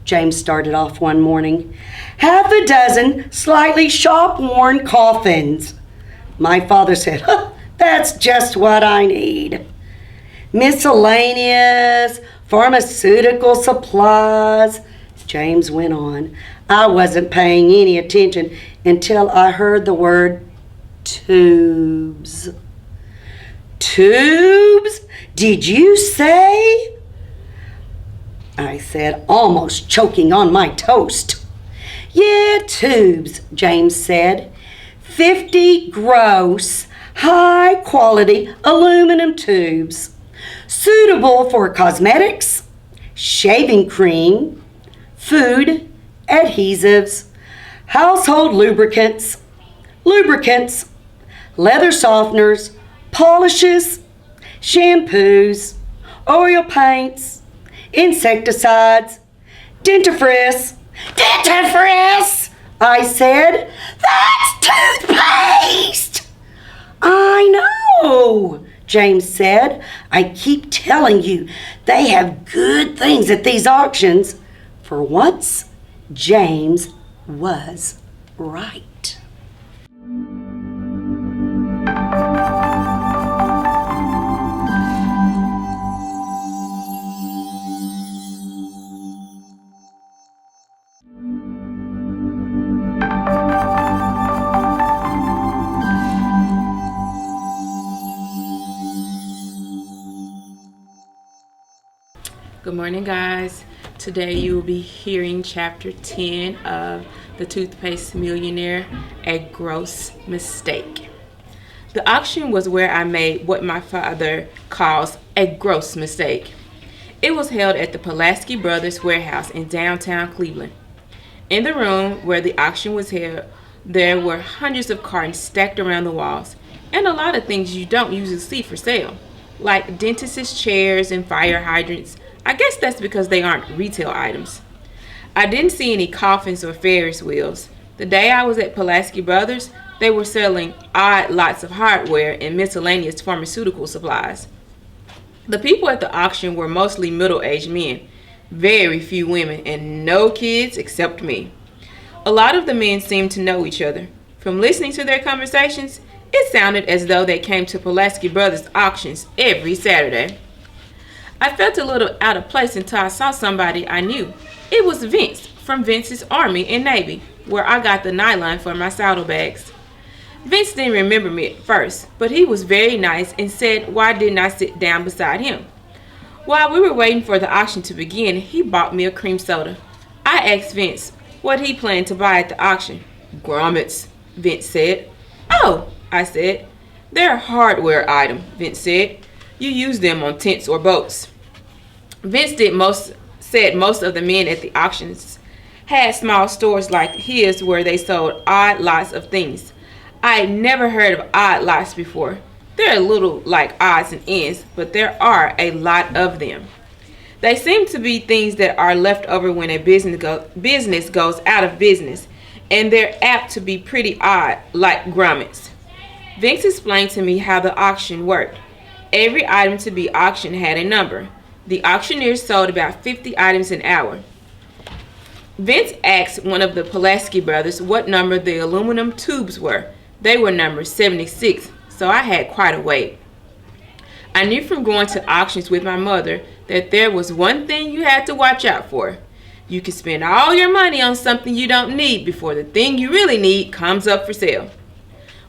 James started off one morning. Half a dozen slightly shop-worn coffins. My father said, that's just what I need. Miscellaneous pharmaceutical supplies, James went on. I wasn't paying any attention until I heard the word tubes. Tubes? Did you say? I said, almost choking on my toast. Yeah, tubes, James said. 50 gross, high-quality aluminum tubes, suitable for cosmetics, shaving cream, food, adhesives, household lubricants, leather softeners, polishes, shampoos, oil paints, insecticides, dentifrice. Dentifrice, I said. That's toothpaste. I know, James said. I keep telling you, they have good things at these auctions. For once, James was right. Good morning, guys. Today you will be hearing chapter 10 of the Toothpaste Millionaire, A Gross Mistake. The auction was where I made what my father calls a gross mistake. It was held at the Pulaski Brothers warehouse in downtown Cleveland. In the room where the auction was held, there were hundreds of cartons stacked around the walls, and a lot of things you don't usually see for sale, like dentists' chairs and fire hydrants. I guess that's because they aren't retail items. I didn't see any coffins or Ferris wheels. The day I was at Pulaski Brothers, they were selling odd lots of hardware and miscellaneous pharmaceutical supplies. The people at the auction were mostly middle-aged men, very few women, and no kids except me. A lot of the men seemed to know each other. From listening to their conversations, it sounded as though they came to Pulaski Brothers auctions every Saturday. I felt a little out of place until I saw somebody I knew. It was Vince from Vince's Army and Navy, where I got the nylon for my saddlebags. Vince didn't remember me at first, but he was very nice and said why didn't I sit down beside him. While we were waiting for the auction to begin, he bought me a cream soda. I asked Vince what he planned to buy at the auction. Grommets, Vince said. Oh, I said. They're a hardware item, Vince said. You use them on tents or boats. Vince said most of the men at the auctions had small stores like his where they sold odd lots of things. I had never heard of odd lots before. They're a little like odds and ends, but there are a lot of them. They seem to be things that are left over when a business goes out of business, and they're apt to be pretty odd, like grommets. Vince explained to me how the auction worked. Every item to be auctioned had a number. The auctioneer sold about 50 items an hour. Vince asked one of the Pulaski brothers what number the aluminum tubes were. They were number 76, so I had quite a wait. I knew from going to auctions with my mother that there was one thing you had to watch out for. You can spend all your money on something you don't need before the thing you really need comes up for sale.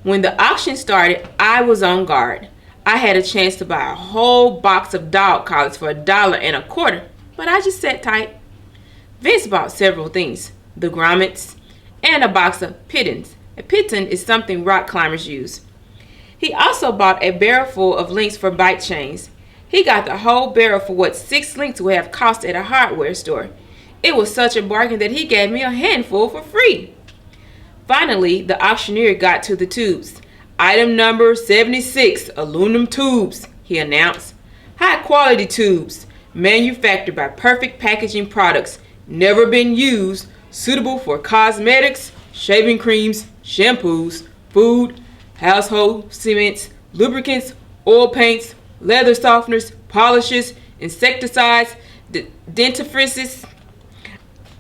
When the auction started, I was on guard. I had a chance to buy a whole box of dog collars for $1.25, but I just sat tight. Vince bought several things, the grommets, and a box of pittons. A pitton is something rock climbers use. He also bought a barrel full of links for bike chains. He got the whole barrel for what 6 links would have cost at a hardware store. It was such a bargain that he gave me a handful for free. Finally, the auctioneer got to the tubes. Item number 76, aluminum tubes, he announced. High quality tubes, manufactured by Perfect Packaging Products, never been used, suitable for cosmetics, shaving creams, shampoos, food, household cements, lubricants, oil paints, leather softeners, polishes, insecticides, dentifrices.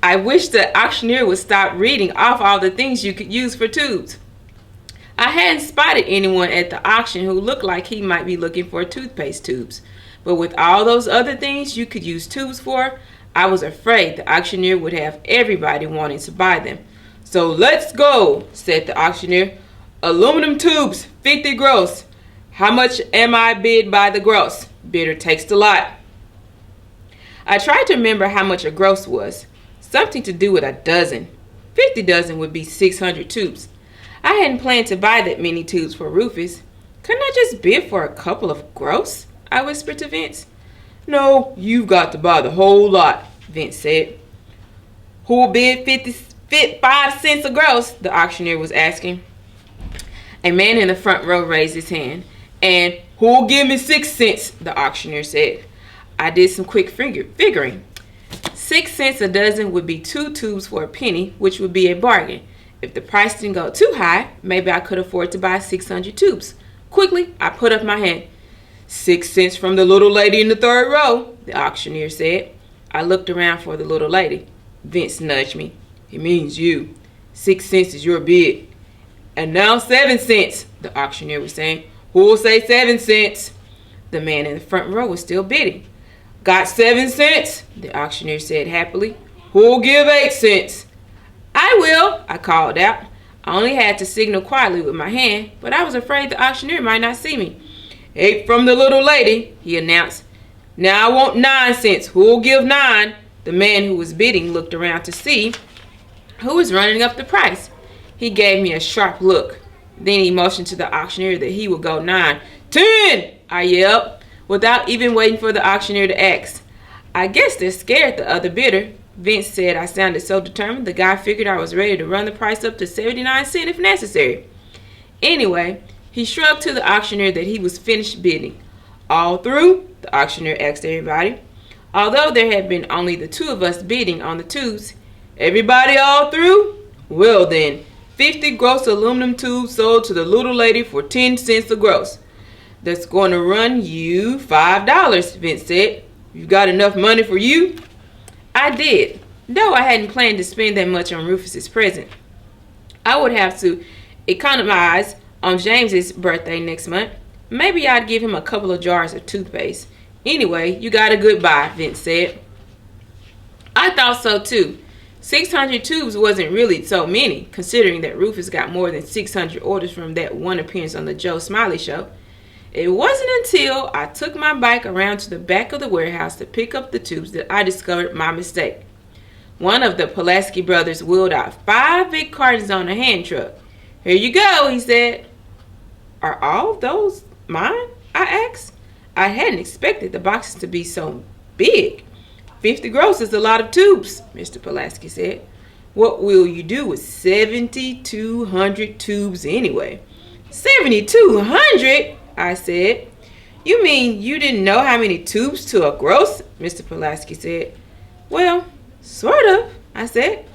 I wish the auctioneer would stop reading off all the things you could use for tubes. I hadn't spotted anyone at the auction who looked like he might be looking for toothpaste tubes. But with all those other things you could use tubes for, I was afraid the auctioneer would have everybody wanting to buy them. So let's go, said the auctioneer. Aluminum tubes, 50 gross. How much am I bid by the gross? Bidder takes the lot. I tried to remember how much a gross was. Something to do with a dozen. 50 dozen would be 600 tubes. I hadn't planned to buy that many tubes for Rufus. Couldn't I just bid for a couple of gross? I whispered to Vince. No, you've got to buy the whole lot, Vince said. Who'll bid 5 cents a gross? The auctioneer was asking. A man in the front row raised his hand. And who'll give me 6 cents? The auctioneer said. I did some quick figuring. 6 cents a dozen would be 2 tubes for a penny, which would be a bargain. If the price didn't go too high, maybe I could afford to buy 600 tubes. Quickly, I put up my hand. 6 cents from the little lady in the third row, the auctioneer said. I looked around for the little lady. Vince nudged me. He means you. 6 cents is your bid. And now 7 cents, the auctioneer was saying. Who'll say 7 cents? The man in the front row was still bidding. Got 7 cents, the auctioneer said happily. Who'll give 8 cents? I will, I called out. I only had to signal quietly with my hand, but I was afraid the auctioneer might not see me. 8 from the little lady, he announced. Now I want 9 cents. Who'll give 9? The man who was bidding looked around to see who was running up the price. He gave me a sharp look. Then he motioned to the auctioneer that he would go 9. 10, I yelled, without even waiting for the auctioneer to ask. I guess they're scared, the other bidder. Vince said I sounded so determined the guy figured I was ready to run the price up to 79 cents if necessary. Anyway, he shrugged to the auctioneer that he was finished bidding. All through? The auctioneer asked everybody. Although there had been only the 2 of us bidding on the tubes. Everybody all through? Well then, 50 gross aluminum tubes sold to the little lady for 10 cents a gross. That's going to run you $5, Vince said. You got enough money for you? I did, though I hadn't planned to spend that much on Rufus's present. I would have to economize on James's birthday next month. Maybe I'd give him a couple of jars of toothpaste. Anyway, you got a good buy, Vince said. I thought so too. 600 tubes wasn't really so many, considering that Rufus got more than 600 orders from that one appearance on the Joe Smiley show. It wasn't until I took my bike around to the back of the warehouse to pick up the tubes that I discovered my mistake. One of the Pulaski brothers wheeled out 5 big cartons on a hand truck. Here you go, he said. Are all those mine? I asked. I hadn't expected the boxes to be so big. 50 gross is a lot of tubes, Mr. Pulaski said. What will you do with 7,200 tubes anyway? 7,200? I said. You mean you didn't know how many tubes to a gross? Mr. Pulaski said. Well, sort of, I said.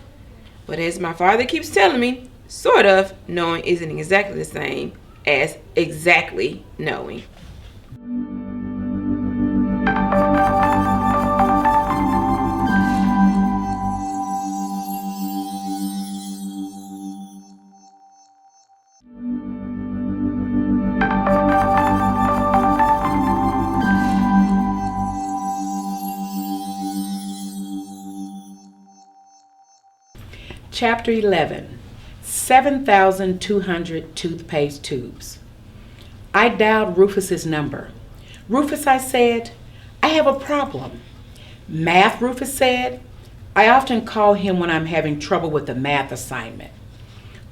But as my father keeps telling me, sort of knowing isn't exactly the same as exactly knowing. Chapter 11, 7,200 toothpaste tubes. I dialed Rufus's number. Rufus, I said, I have a problem. Math, Rufus said. I often call him when I'm having trouble with a math assignment.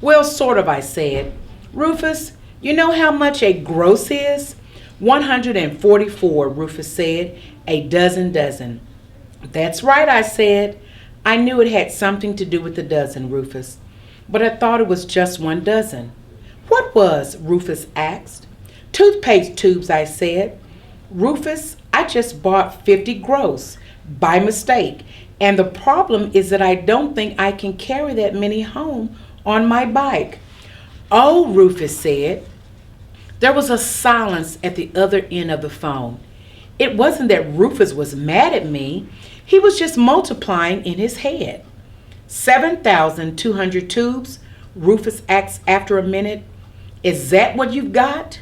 Well, sort of, I said. Rufus, you know how much a gross is? 144, Rufus said. A dozen. That's right, I said. I knew it had something to do with the dozen, Rufus, but I thought it was just 1 dozen. What was? Rufus asked. Toothpaste tubes, I said. Rufus, I just bought 50 gross by mistake, and the problem is that I don't think I can carry that many home on my bike. Oh, Rufus said. There was a silence at the other end of the phone. It wasn't that Rufus was mad at me. He was just multiplying in his head. 7,200 tubes, Rufus asked after a minute. Is that what you've got?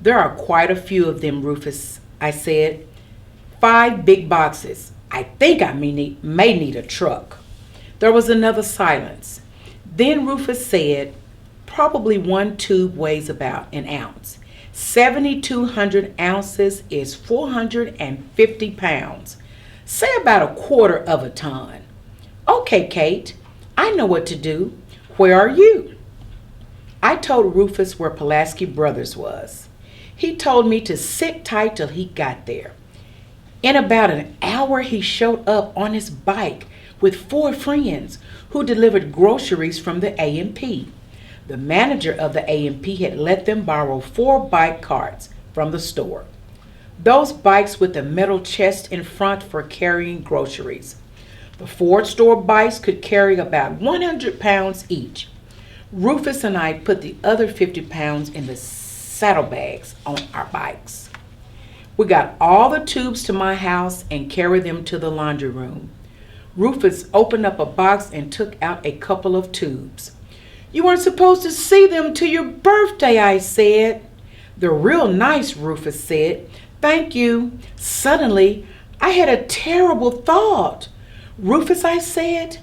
There are quite a few of them, Rufus, I said. 5 big boxes. I think I may need a truck. There was another silence. Then Rufus said, probably 1 tube weighs about an ounce. 7,200 ounces is 450 pounds. Say about 1/4 of a ton. Okay, Kate, I know what to do. Where are you? I told Rufus where Pulaski Brothers was. He told me to sit tight till he got there. In about an hour, he showed up on his bike with 4 friends who delivered groceries from the A&P. The manager of the A&P had let them borrow 4 bike carts from the store. Those bikes with the metal chest in front for carrying groceries. The Ford store bikes could carry about 100 pounds each. Rufus and I put the other 50 pounds in the saddlebags on our bikes. We got all the tubes to my house and carried them to the laundry room. Rufus opened up a box and took out a couple of tubes. You weren't supposed to see them till your birthday, I said. They're real nice, Rufus said. Thank you. Suddenly, I had a terrible thought. Rufus, I said,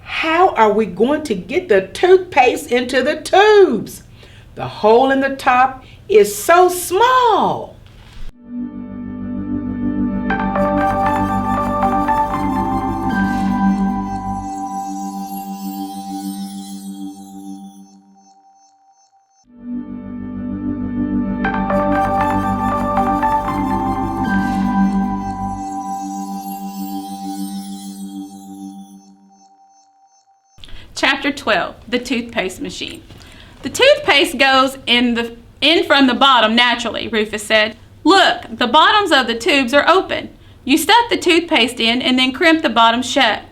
how are we going to get the toothpaste into the tubes? The hole in the top is so small. Chapter 12, the toothpaste machine. The toothpaste goes in from the bottom naturally, Rufus said. Look, the bottoms of the tubes are open. You stuff the toothpaste in and then crimp the bottom shut.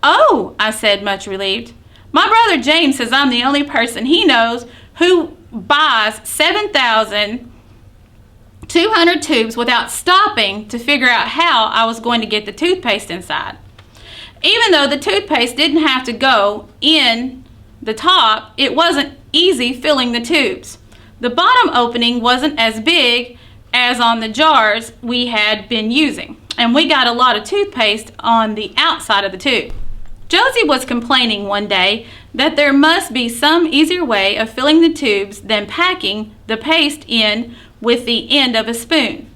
Oh, I said, much relieved. My brother James says I'm the only person he knows who buys 7,200 tubes without stopping to figure out how I was going to get the toothpaste inside. Even though the toothpaste didn't have to go in the top, it wasn't easy filling the tubes. The bottom opening wasn't as big as on the jars we had been using, and we got a lot of toothpaste on the outside of the tube. Josie was complaining one day that there must be some easier way of filling the tubes than packing the paste in with the end of a spoon.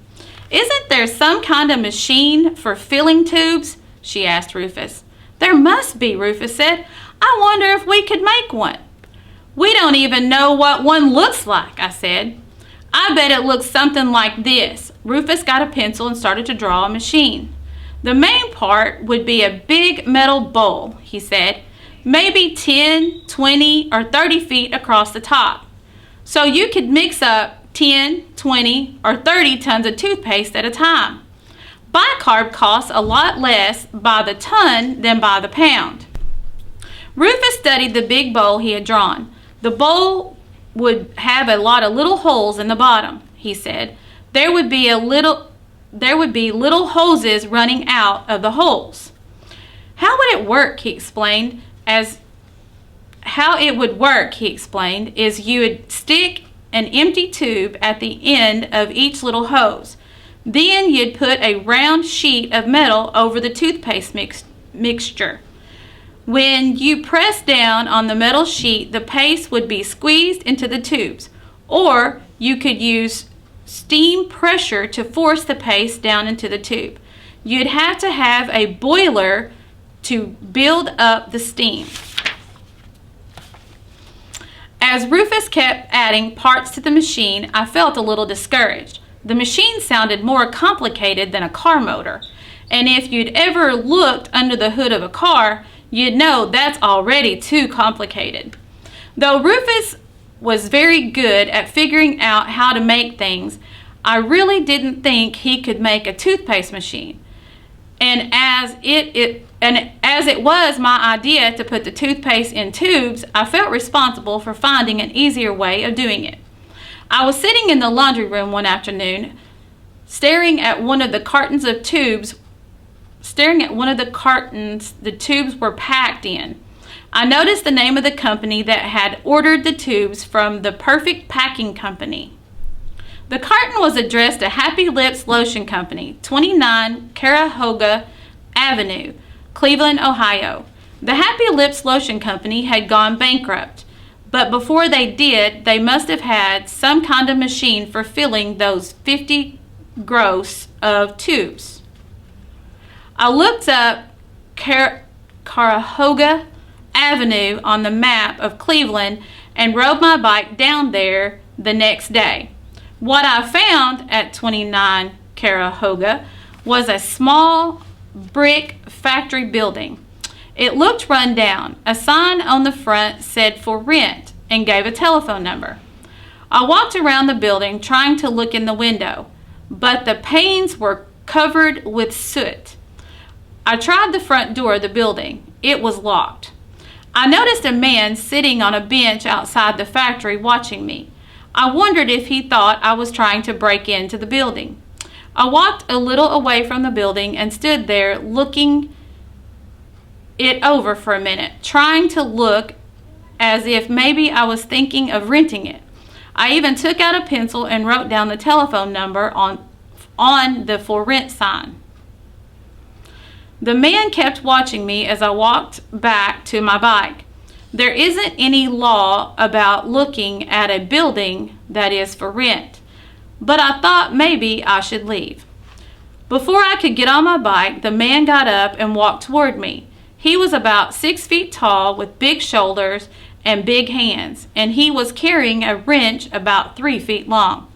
Isn't there some kind of machine for filling tubes? She asked Rufus. There must be, Rufus said. I wonder if we could make one. We don't even know what one looks like, I said. I bet it looks something like this. Rufus got a pencil and started to draw a machine. The main part would be a big metal bowl, he said, maybe 10, 20, or 30 feet across the top. So you could mix up 10, 20, or 30 tons of toothpaste at a time. Bicarb costs a lot less by the ton than by the pound. Rufus studied the big bowl he had drawn. The bowl would have a lot of little holes in the bottom, he said. there would be little hoses running out of the holes. How would it work, he explained, is you would stick an empty tube at the end of each little hose. Then you'd put a round sheet of metal over the toothpaste mixture. When you press down on the metal sheet, the paste would be squeezed into the tubes, or you could use steam pressure to force the paste down into the tube. You'd have to have a boiler to build up the steam. As Rufus kept adding parts to the machine, I felt a little discouraged. The machine sounded more complicated than a car motor, and if you'd ever looked under the hood of a car, you'd know that's already too complicated. Though Rufus was very good at figuring out how to make things, I really didn't think he could make a toothpaste machine. And as it was my idea to put the toothpaste in tubes, I felt responsible for finding an easier way of doing it. I was sitting in the laundry room one afternoon, staring at one of the cartons the tubes were packed in. I noticed the name of the company that had ordered the tubes from the Perfect Packing Company. The carton was addressed to Happy Lips Lotion Company, 29 Cuyahoga Avenue, Cleveland, Ohio. The Happy Lips Lotion Company had gone bankrupt, but before they did, they must have had some kind of machine for filling those 50 gross of tubes. I looked up Cuyahoga Avenue on the map of Cleveland and rode my bike down there the next day. What I found at 29 Cuyahoga was a small brick factory building. It looked run down. A sign on the front said for rent and gave a telephone number. I walked around the building trying to look in the window, but the panes were covered with soot. I tried the front door of the building. It was locked. I noticed a man sitting on a bench outside the factory watching me. I wondered if he thought I was trying to break into the building. I walked a little away from the building and stood there looking it over for a minute, trying to look as if maybe I was thinking of renting it. I even took out a pencil and wrote down the telephone number on the for rent sign. The man kept watching me as I walked back to my bike. There isn't any law about looking at a building that is for rent, but I thought maybe I should leave. Before I could get on my bike, the man got up and walked toward me. He was about 6 feet tall with big shoulders and big hands, and he was carrying a wrench about 3 feet long.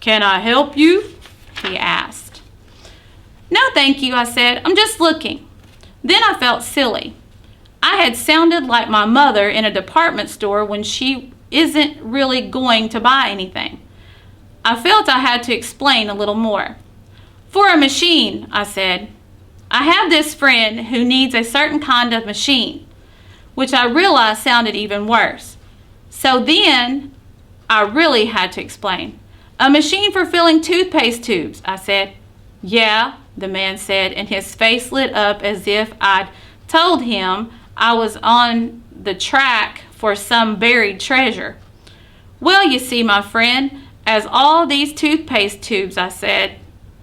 "Can I help you?" he asked. "No, thank you," I said. "I'm just looking." Then I felt silly. I had sounded like my mother in a department store when she isn't really going to buy anything. I felt I had to explain a little more. "For a machine," I said. "I have this friend who needs a certain kind of machine," which I realized sounded even worse. So then I really had to explain. "A machine for filling toothpaste tubes," I said. "Yeah," the man said, and his face lit up as if I'd told him I was on the track for some buried treasure. "Well, you see, my friend has all these toothpaste tubes," I said.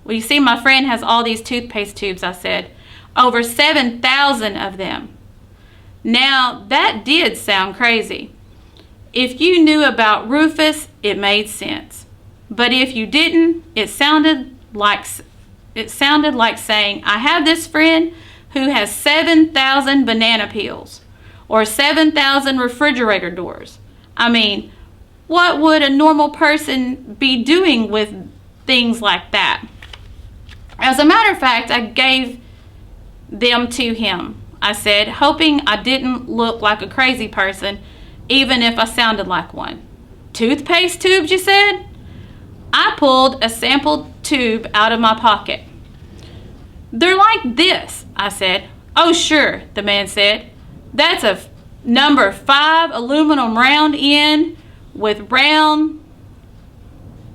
"Well, you see, my friend has all these toothpaste tubes," I said. "Over 7,000 of them." Now, that did sound crazy. If you knew about Rufus, it made sense. But if you didn't, it sounded like saying, "I have this friend who has 7,000 banana peels or 7,000 refrigerator doors." I mean, what would a normal person be doing with things like that? As a matter of fact, I gave them to him, I said, hoping I didn't look like a crazy person, even if I sounded like one. "Toothpaste tubes, you said?" I pulled a sample tube out of my pocket. "They're like this," I said. "Oh, sure," the man said. "That's a number 5 aluminum round end with round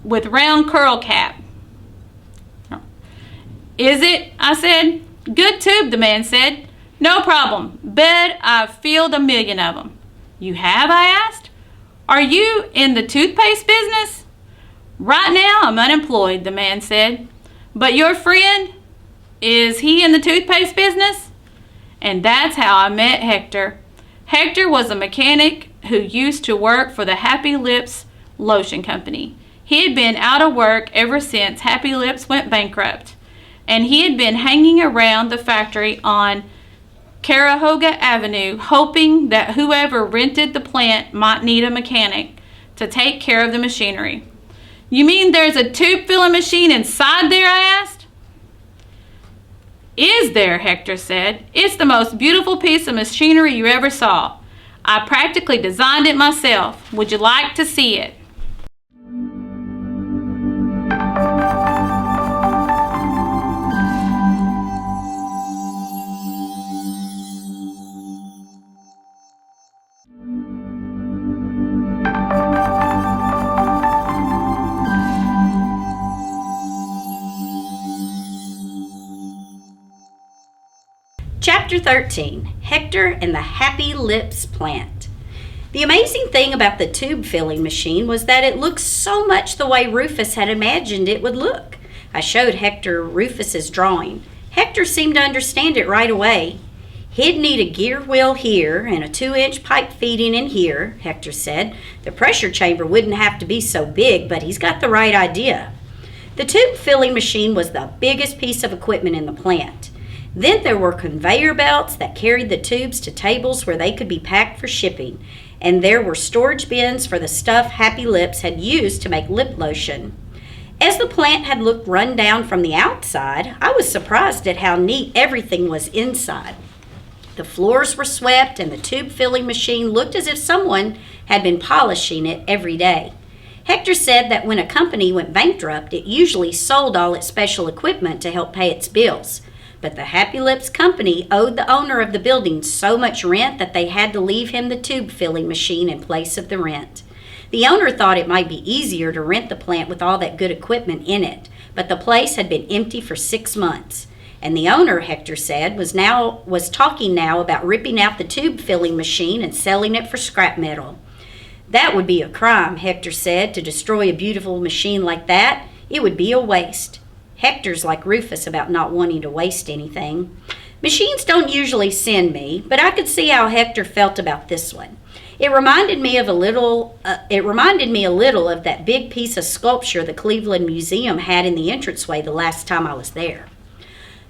curl cap." Is it? I said. Good tube, the man said. No problem. Bet I've filled 1,000,000 of them. You have? I asked. Are you in the toothpaste business? Right now I'm unemployed, the man said. But your friend, is he in the toothpaste business? And that's how I met Hector. Hector was a mechanic who used to work for the Happy Lips Lotion Company. He had been out of work ever since Happy Lips went bankrupt, and he had been hanging around the factory on Cuyahoga Avenue, hoping that whoever rented the plant might need a mechanic to take care of the machinery. You mean there's a tube filling machine inside there? I asked. Is there? Hector said. It's the most beautiful piece of machinery you ever saw. I practically designed it myself. Would you like to see it? Chapter 13, Hector and the Happy Lips Plant. The amazing thing about the tube filling machine was that it looked so much the way Rufus had imagined it would look. I showed Hector Rufus's drawing. Hector seemed to understand it right away. He'd need a gear wheel here and a 2-inch pipe feeding in here, Hector said. The pressure chamber wouldn't have to be so big, but he's got the right idea. The tube filling machine was the biggest piece of equipment in the plant. Then there were conveyor belts that carried the tubes to tables where they could be packed for shipping, and there were storage bins for the stuff Happy Lips had used to make lip lotion. As the plant had looked run down from the outside, I was surprised at how neat everything was inside. The floors were swept, and the tube filling machine looked as if someone had been polishing it every day. Hector said that when a company went bankrupt, it usually sold all its special equipment to help pay its bills. But the Happy Lips company owed the owner of the building so much rent that they had to leave him the tube filling machine in place of the rent. The owner thought it might be easier to rent the plant with all that good equipment in it, but the place had been empty for 6 months. And the owner, Hector said, was talking now about ripping out the tube filling machine and selling it for scrap metal. That would be a crime, Hector said, to destroy a beautiful machine like that. It would be a waste. Hector's like Rufus about not wanting to waste anything. Machines don't usually send me, but I could see how Hector felt about this one. It reminded me a little of that big piece of sculpture the Cleveland Museum had in the entranceway the last time I was there.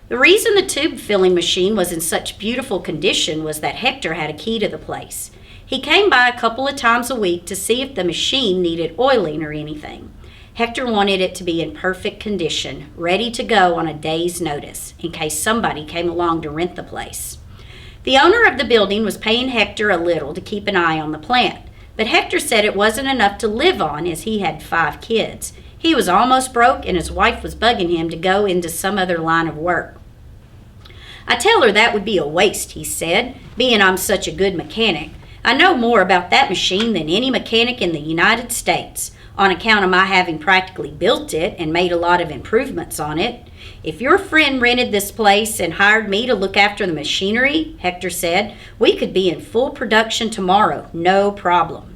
The reason the tube filling machine was in such beautiful condition was that Hector had a key to the place. He came by a couple of times a week to see if the machine needed oiling or anything. Hector wanted it to be in perfect condition, ready to go on a day's notice, in case somebody came along to rent the place. The owner of the building was paying Hector a little to keep an eye on the plant, but Hector said it wasn't enough to live on as he had 5 kids. He was almost broke and his wife was bugging him to go into some other line of work. I tell her that would be a waste, he said, being I'm such a good mechanic. I know more about that machine than any mechanic in the United States, on account of my having practically built it and made a lot of improvements on it. If your friend rented this place and hired me to look after the machinery, Hector said, we could be in full production tomorrow, no problem.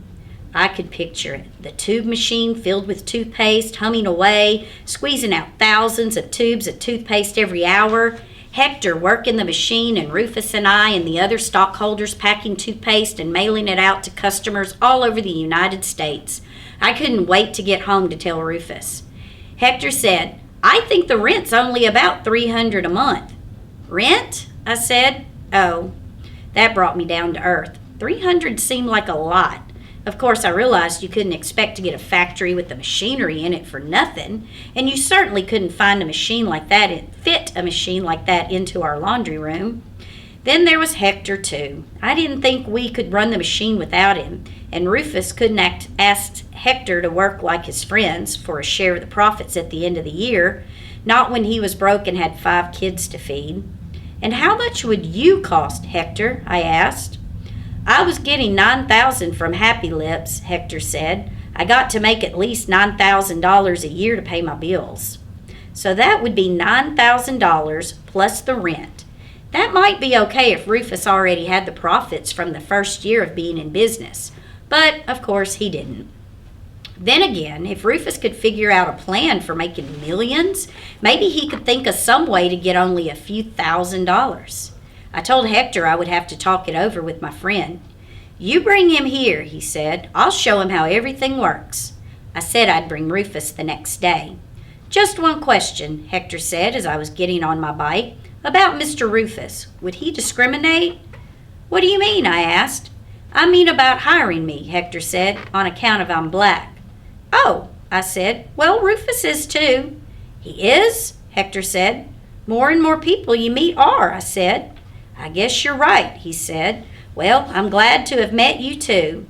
I could picture it, the tube machine filled with toothpaste, humming away, squeezing out thousands of tubes of toothpaste every hour. Hector working the machine and Rufus and I and the other stockholders packing toothpaste and mailing it out to customers all over the United States. I couldn't wait to get home to tell Rufus. Hector said, I think the rent's only about $300 a month. Rent? I said. Oh, that brought me down to earth. $300 seemed like a lot. Of course, I realized you couldn't expect to get a factory with the machinery in it for nothing, and you certainly couldn't find a machine like that and fit a machine like that into our laundry room. Then there was Hector, too. I didn't think we could run the machine without him, and Rufus couldn't ask Hector to work like his friends for a share of the profits at the end of the year, not when he was broke and had 5 kids to feed. And how much would you cost, Hector? I asked. I was getting $9,000 from Happy Lips, Hector said. I got to make at least $9,000 a year to pay my bills. So that would be $9,000 plus the rent. That might be okay if Rufus already had the profits from the first year of being in business, but of course he didn't. Then again, if Rufus could figure out a plan for making millions, maybe he could think of some way to get only a few $1,000s. I told Hector I would have to talk it over with my friend. "You bring him here," he said. "I'll show him how everything works." I said I'd bring Rufus the next day. "Just one question," Hector said as I was getting on my bike, "about Mr. Rufus. Would he discriminate?" "What do you mean?" I asked. "I mean about hiring me," Hector said, "on account of I'm black." "Oh," I said, "well, Rufus is too." "He is?" Hector said. "More and more people you meet are," I said. "I guess you're right," he said. "Well, I'm glad to have met you too."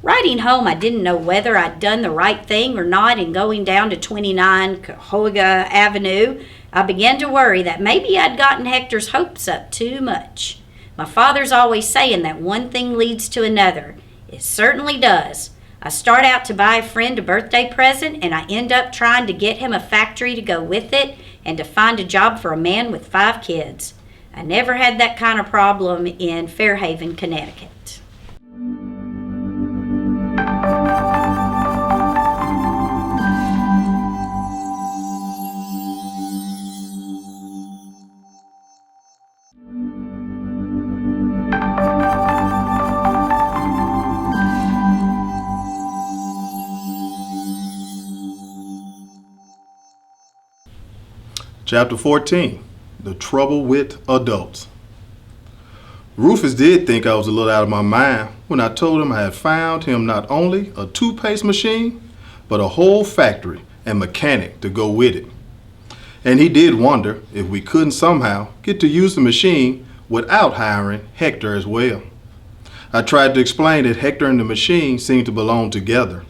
Riding home, I didn't know whether I'd done the right thing or not in going down to 29 Cahoga Avenue. I began to worry that maybe I'd gotten Hector's hopes up too much. My father's always saying that one thing leads to another. It certainly does. I start out to buy a friend a birthday present, and I end up trying to get him a factory to go with it and to find a job for a man with 5 kids. I never had that kind of problem in Fairhaven, Connecticut. Chapter 14, The Trouble with Adults. Rufus did think I was a little out of my mind when I told him I had found him not only a toothpaste machine, but a whole factory and mechanic to go with it. And he did wonder if we couldn't somehow get to use the machine without hiring Hector as well. I tried to explain that Hector and the machine seemed to belong together,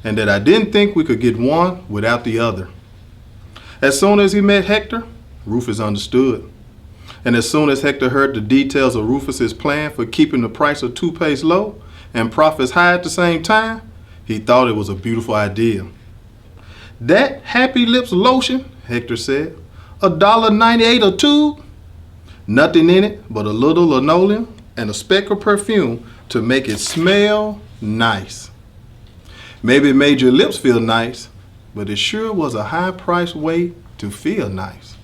and that I didn't think we could get one without the other. As soon as he met Hector, Rufus understood. And as soon as Hector heard the details of Rufus's plan for keeping the price of toothpaste low and profits high at the same time, he thought it was a beautiful idea. "That Happy Lips lotion," Hector said, "$1.98 a tube? Nothing in it but a little linoleum and a speck of perfume to make it smell nice. Maybe it made your lips feel nice, but it sure was a high-priced way to feel nice."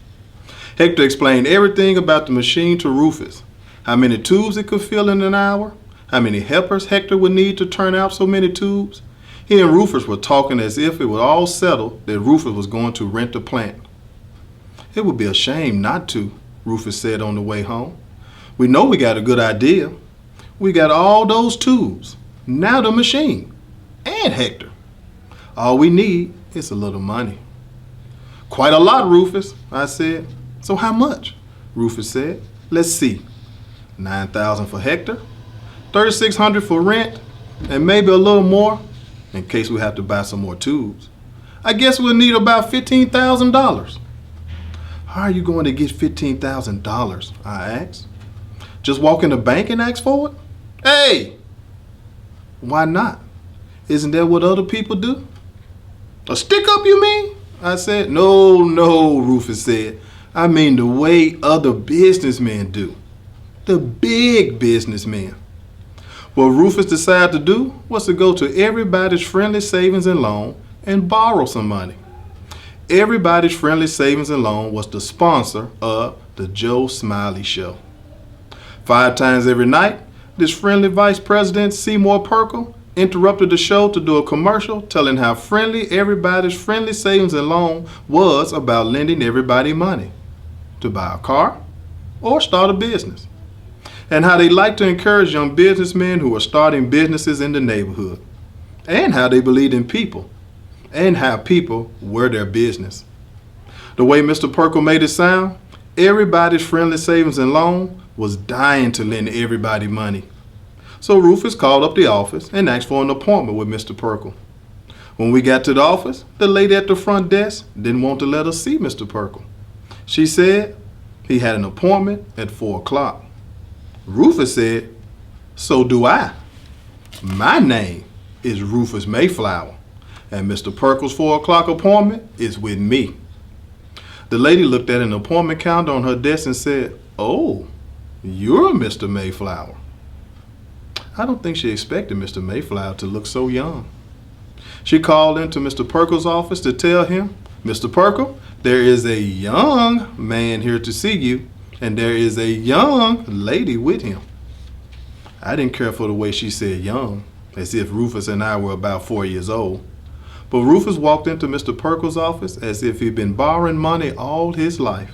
Hector explained everything about the machine to Rufus, how many tubes it could fill in an hour, how many helpers Hector would need to turn out so many tubes. He and Rufus were talking as if it was all settled that Rufus was going to rent the plant. "It would be a shame not to," Rufus said on the way home. "We know we got a good idea. We got all those tubes, now the machine, and Hector. All we need is a little money." "Quite a lot, Rufus," I said. "So how much?" Rufus said. "Let's see. 9,000 for Hector, 3,600 for rent, and maybe a little more in case we have to buy some more tubes. I guess we'll need about $15,000. "How are you going to get $15,000? I asked. "Just walk in the bank and ask for it?" "Hey!" "Why not? Isn't that what other people do?" "A stick up, you mean?" I said. No, Rufus said. "I mean the way other businessmen do. The big businessmen." What Rufus decided to do was to go to Everybody's Friendly Savings and Loan and borrow some money. Everybody's Friendly Savings and Loan was the sponsor of the Joe Smiley Show. 5 times every night, this friendly Vice President Seymour Perkle interrupted the show to do a commercial telling how friendly Everybody's Friendly Savings and Loan was about lending everybody money to buy a car or start a business, and how they like to encourage young businessmen who are starting businesses in the neighborhood, and how they believed in people, and how people were their business. The way Mr. Perkle made it sound, Everybody's Friendly Savings and Loan was dying to lend everybody money. So Rufus called up the office and asked for an appointment with Mr. Perkle. When we got to the office, the lady at the front desk didn't want to let us see Mr. Perkle. She said he had an appointment at 4 o'clock. Rufus said, "So do I. My name is Rufus Mayflower, and Mr. Perkle's 4 o'clock appointment is with me." The lady looked at an appointment calendar on her desk and said, "Oh, you're Mr. Mayflower." I don't think she expected Mr. Mayflower to look so young. She called into Mr. Perkle's office to tell him, "Mr. Perkle, there is a young man here to see you, and there is a young lady with him." I didn't care for the way she said young, as if Rufus and I were about 4 years old. But Rufus walked into Mr. Perkle's office as if he'd been borrowing money all his life.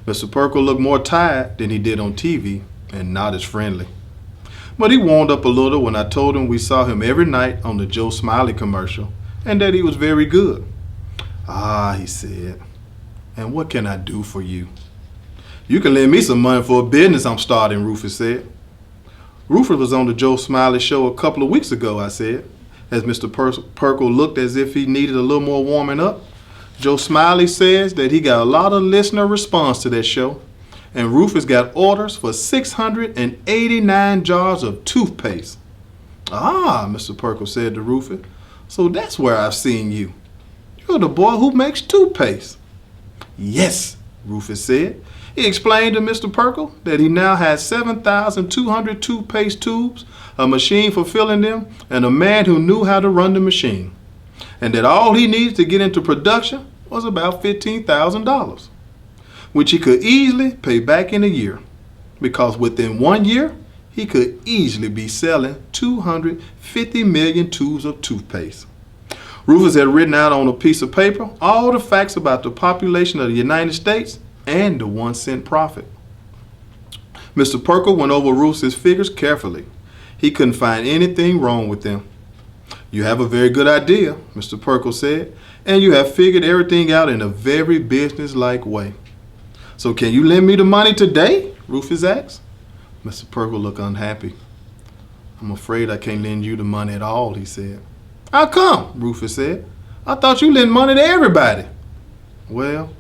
Mr. Perkle looked more tired than he did on TV and not as friendly. But he warmed up a little when I told him we saw him every night on the Joe Smiley commercial and that he was very good. "Ah," he said, "and what can I do for you?" "You can lend me some money for a business I'm starting," Rufus said. "Rufus was on the Joe Smiley show a couple of weeks ago," I said, as Mr. Perkle looked as if he needed a little more warming up. "Joe Smiley says that he got a lot of listener response to that show, and Rufus got orders for 689 jars of toothpaste." "Ah," Mr. Perkle said to Rufus, "so that's where I've seen you. You're the boy who makes toothpaste." "Yes," Rufus said. He explained to Mr. Perkle that he now had 7,200 toothpaste tubes, a machine for filling them, and a man who knew how to run the machine, and that all he needed to get into production was about $15,000, which he could easily pay back in a year, because within 1 year, he could easily be selling 250 million tubes of toothpaste. Rufus had written out on a piece of paper all the facts about the population of the United States and the 1-cent profit. Mr. Perkle went over Rufus's figures carefully. He couldn't find anything wrong with them. "You have a very good idea," Mr. Perkle said, "and you have figured everything out in a very business-like way." "So can you lend me the money today?" Rufus asked. Mr. Perkle looked unhappy. "I'm afraid I can't lend you the money at all," he said. "How come?" Rufus said. "I thought you lent money to everybody." "Well,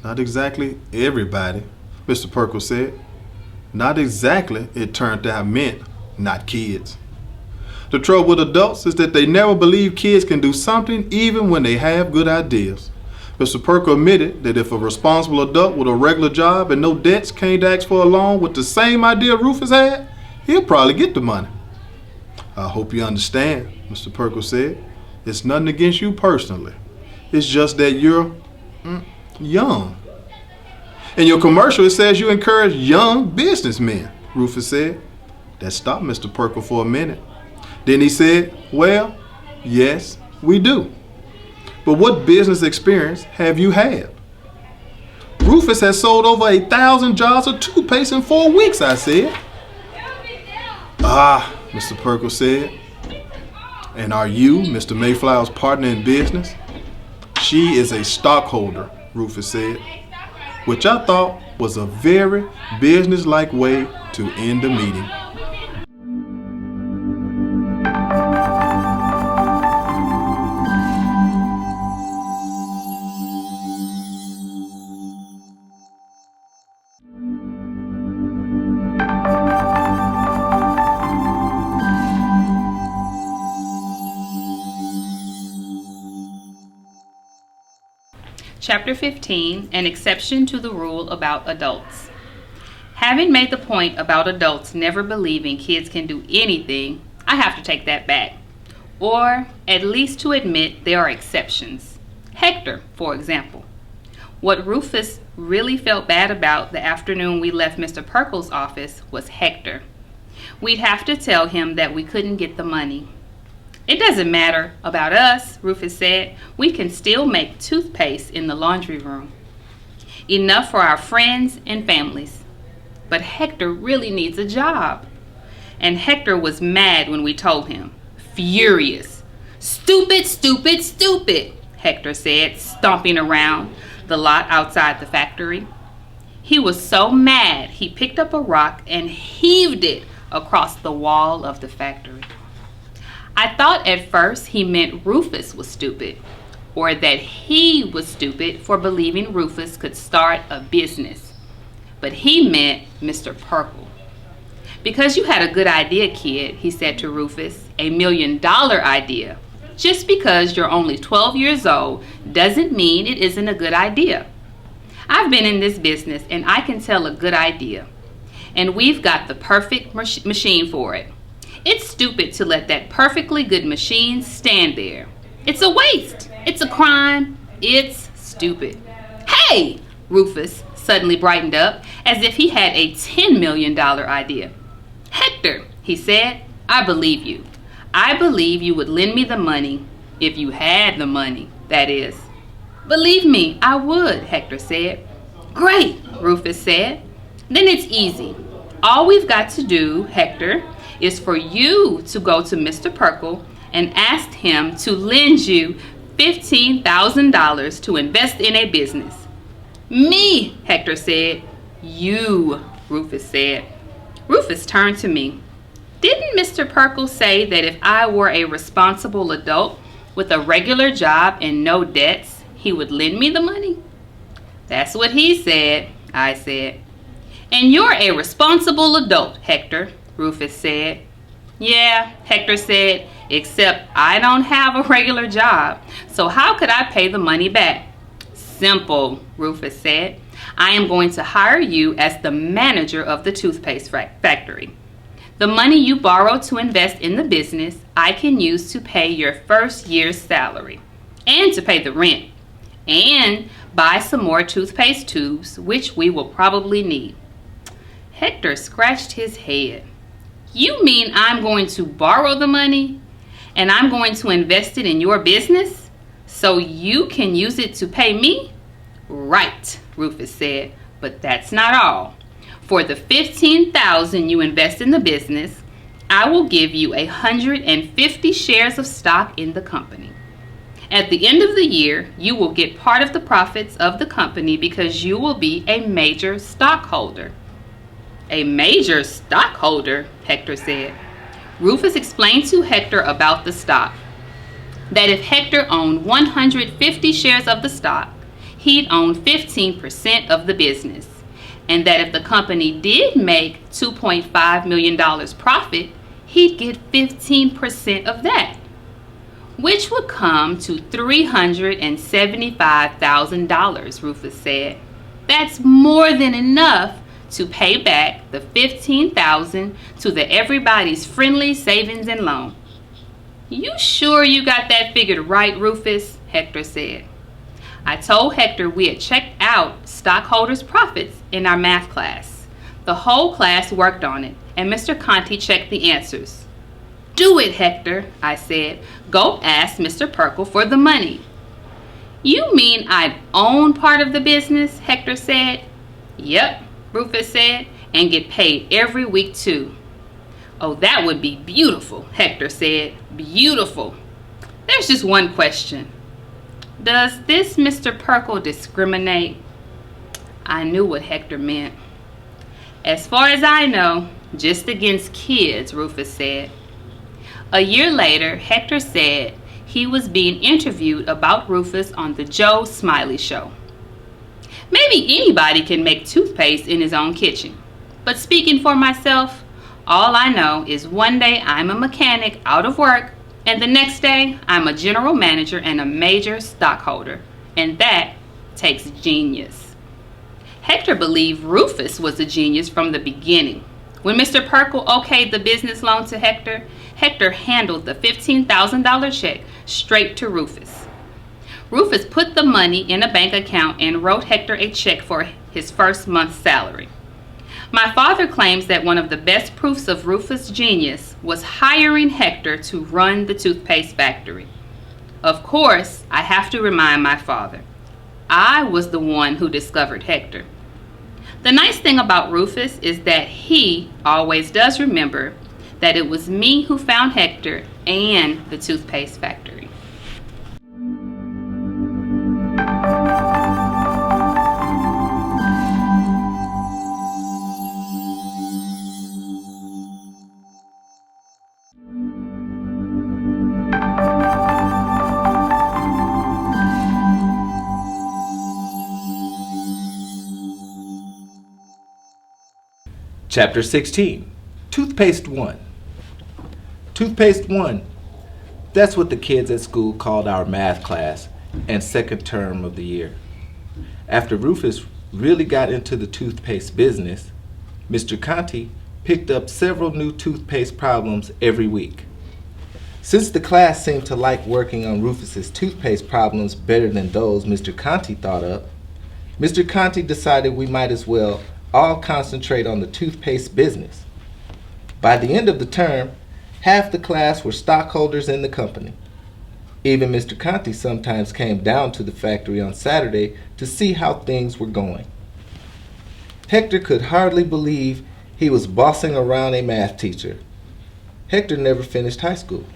not exactly everybody," Mr. Perkle said. "Not exactly," it turned out, meant not kids. The trouble with adults is that they never believe kids can do something even when they have good ideas. Mr. Perkle admitted that if a responsible adult with a regular job and no debts came to ask for a loan with the same idea Rufus had, he'll probably get the money. "I hope you understand," Mr. Perkle said. "It's nothing against you personally. It's just that you're young. In your commercial, it says you encourage young businessmen," Rufus said. That stopped Mr. Perkle for a minute. Then he said, "Well, yes, we do. But what business experience have you had?" "Rufus has sold over 1,000 jars of toothpaste in 4 weeks," I said. "Ah," Mr. Perkle said. "And are you Mr. Mayflower's partner in business?" "She is a stockholder," Rufus said, which I thought was a very business-like way to end the meeting. Chapter 15, An Exception to the Rule About Adults. Having made the point about adults never believing kids can do anything, I have to take that back. Or at least to admit there are exceptions. Hector, for example. What Rufus really felt bad about the afternoon we left Mr. Perkle's office was Hector. We'd have to tell him that we couldn't get the money. "It doesn't matter about us," Rufus said. "We can still make toothpaste in the laundry room. Enough for our friends and families. But Hector really needs a job." And Hector was mad when we told him. Furious. "Stupid, stupid, stupid," Hector said, stomping around the lot outside the factory. He was so mad he picked up a rock and heaved it across the wall of the factory. I thought at first he meant Rufus was stupid, or that he was stupid for believing Rufus could start a business. But he meant Mr. Perkle. "Because you had a good idea, kid," he said to Rufus, "$1 million idea. Just because you're only 12 years old doesn't mean it isn't a good idea. I've been in this business and I can tell a good idea. And we've got the perfect machine for it. It's stupid to let that perfectly good machine stand there. It's a waste. It's a crime. It's stupid. Hey! Rufus suddenly brightened up as if he had a $10 million idea. Hector, he said, I believe you. I believe you would lend me the money if you had the money, that is. Believe me, I would, Hector said. Great, Rufus said. Then it's easy. All we've got to do, Hector, is for you to go to Mr. Perkle and ask him to lend you $15,000 to invest in a business. Me, Hector said. You, Rufus said. Rufus turned to me. Didn't Mr. Perkle say that if I were a responsible adult with a regular job and no debts, he would lend me the money? That's what he said, I said. And you're a responsible adult, Hector, Rufus said. Yeah, Hector said, except I don't have a regular job, so how could I pay the money back? Simple, Rufus said. I am going to hire you as the manager of the toothpaste factory. The money you borrow to invest in the business, I can use to pay your first year's salary, and to pay the rent, and buy some more toothpaste tubes, which we will probably need. Hector scratched his head. You mean I'm going to borrow the money and I'm going to invest it in your business so you can use it to pay me? Right, Rufus said, but that's not all. For the $15,000 you invest in the business, I will give you 150 shares of stock in the company. At the end of the year, you will get part of the profits of the company because you will be a major stockholder. A major stockholder, Hector said. Rufus explained to Hector about the stock. That if Hector owned 150 shares of the stock, he'd own 15% of the business. And that if the company did make $2.5 million profit, he'd get 15% of that, which would come to $375,000, Rufus said. That's more than enough to pay back the $15,000 to the Everybody's Friendly Savings and Loan. You sure you got that figured right, Rufus? Hector said. I told Hector we had checked out stockholders' profits in our math class. The whole class worked on it, and Mr. Conti checked the answers. Do it, Hector, I said. Go ask Mr. Perkle for the money. You mean I'd own part of the business? Hector said. Yep, Rufus said, and get paid every week too. Oh, that would be beautiful, Hector said. Beautiful. There's just one question. Does this Mr. Perkle discriminate? I knew what Hector meant. As far as I know, just against kids, Rufus said. A year later, Hector said he was being interviewed about Rufus on the Joe Smiley show. Maybe anybody can make toothpaste in his own kitchen. But speaking for myself, all I know is one day I'm a mechanic out of work, and the next day I'm a general manager and a major stockholder. And that takes genius. Hector believed Rufus was a genius from the beginning. When Mr. Perkle okayed the business loan to Hector, Hector handled the $15,000 check straight to Rufus. Rufus put the money in a bank account and wrote Hector a check for his first month's salary. My father claims that one of the best proofs of Rufus' genius was hiring Hector to run the toothpaste factory. Of course, I have to remind my father, I was the one who discovered Hector. The nice thing about Rufus is that he always does remember that it was me who found Hector and the toothpaste factory. Chapter 16, Toothpaste 1. Toothpaste 1, that's what the kids at school called our math class and second term of the year. After Rufus really got into the toothpaste business, Mr. Conti picked up several new toothpaste problems every week. Since the class seemed to like working on Rufus's toothpaste problems better than those Mr. Conti thought up, Mr. Conti decided we might as well all concentrate on the toothpaste business. By the end of the term, half the class were stockholders in the company. Even Mr. Conti sometimes came down to the factory on Saturday to see how things were going. Hector could hardly believe he was bossing around a math teacher. Hector never finished high school.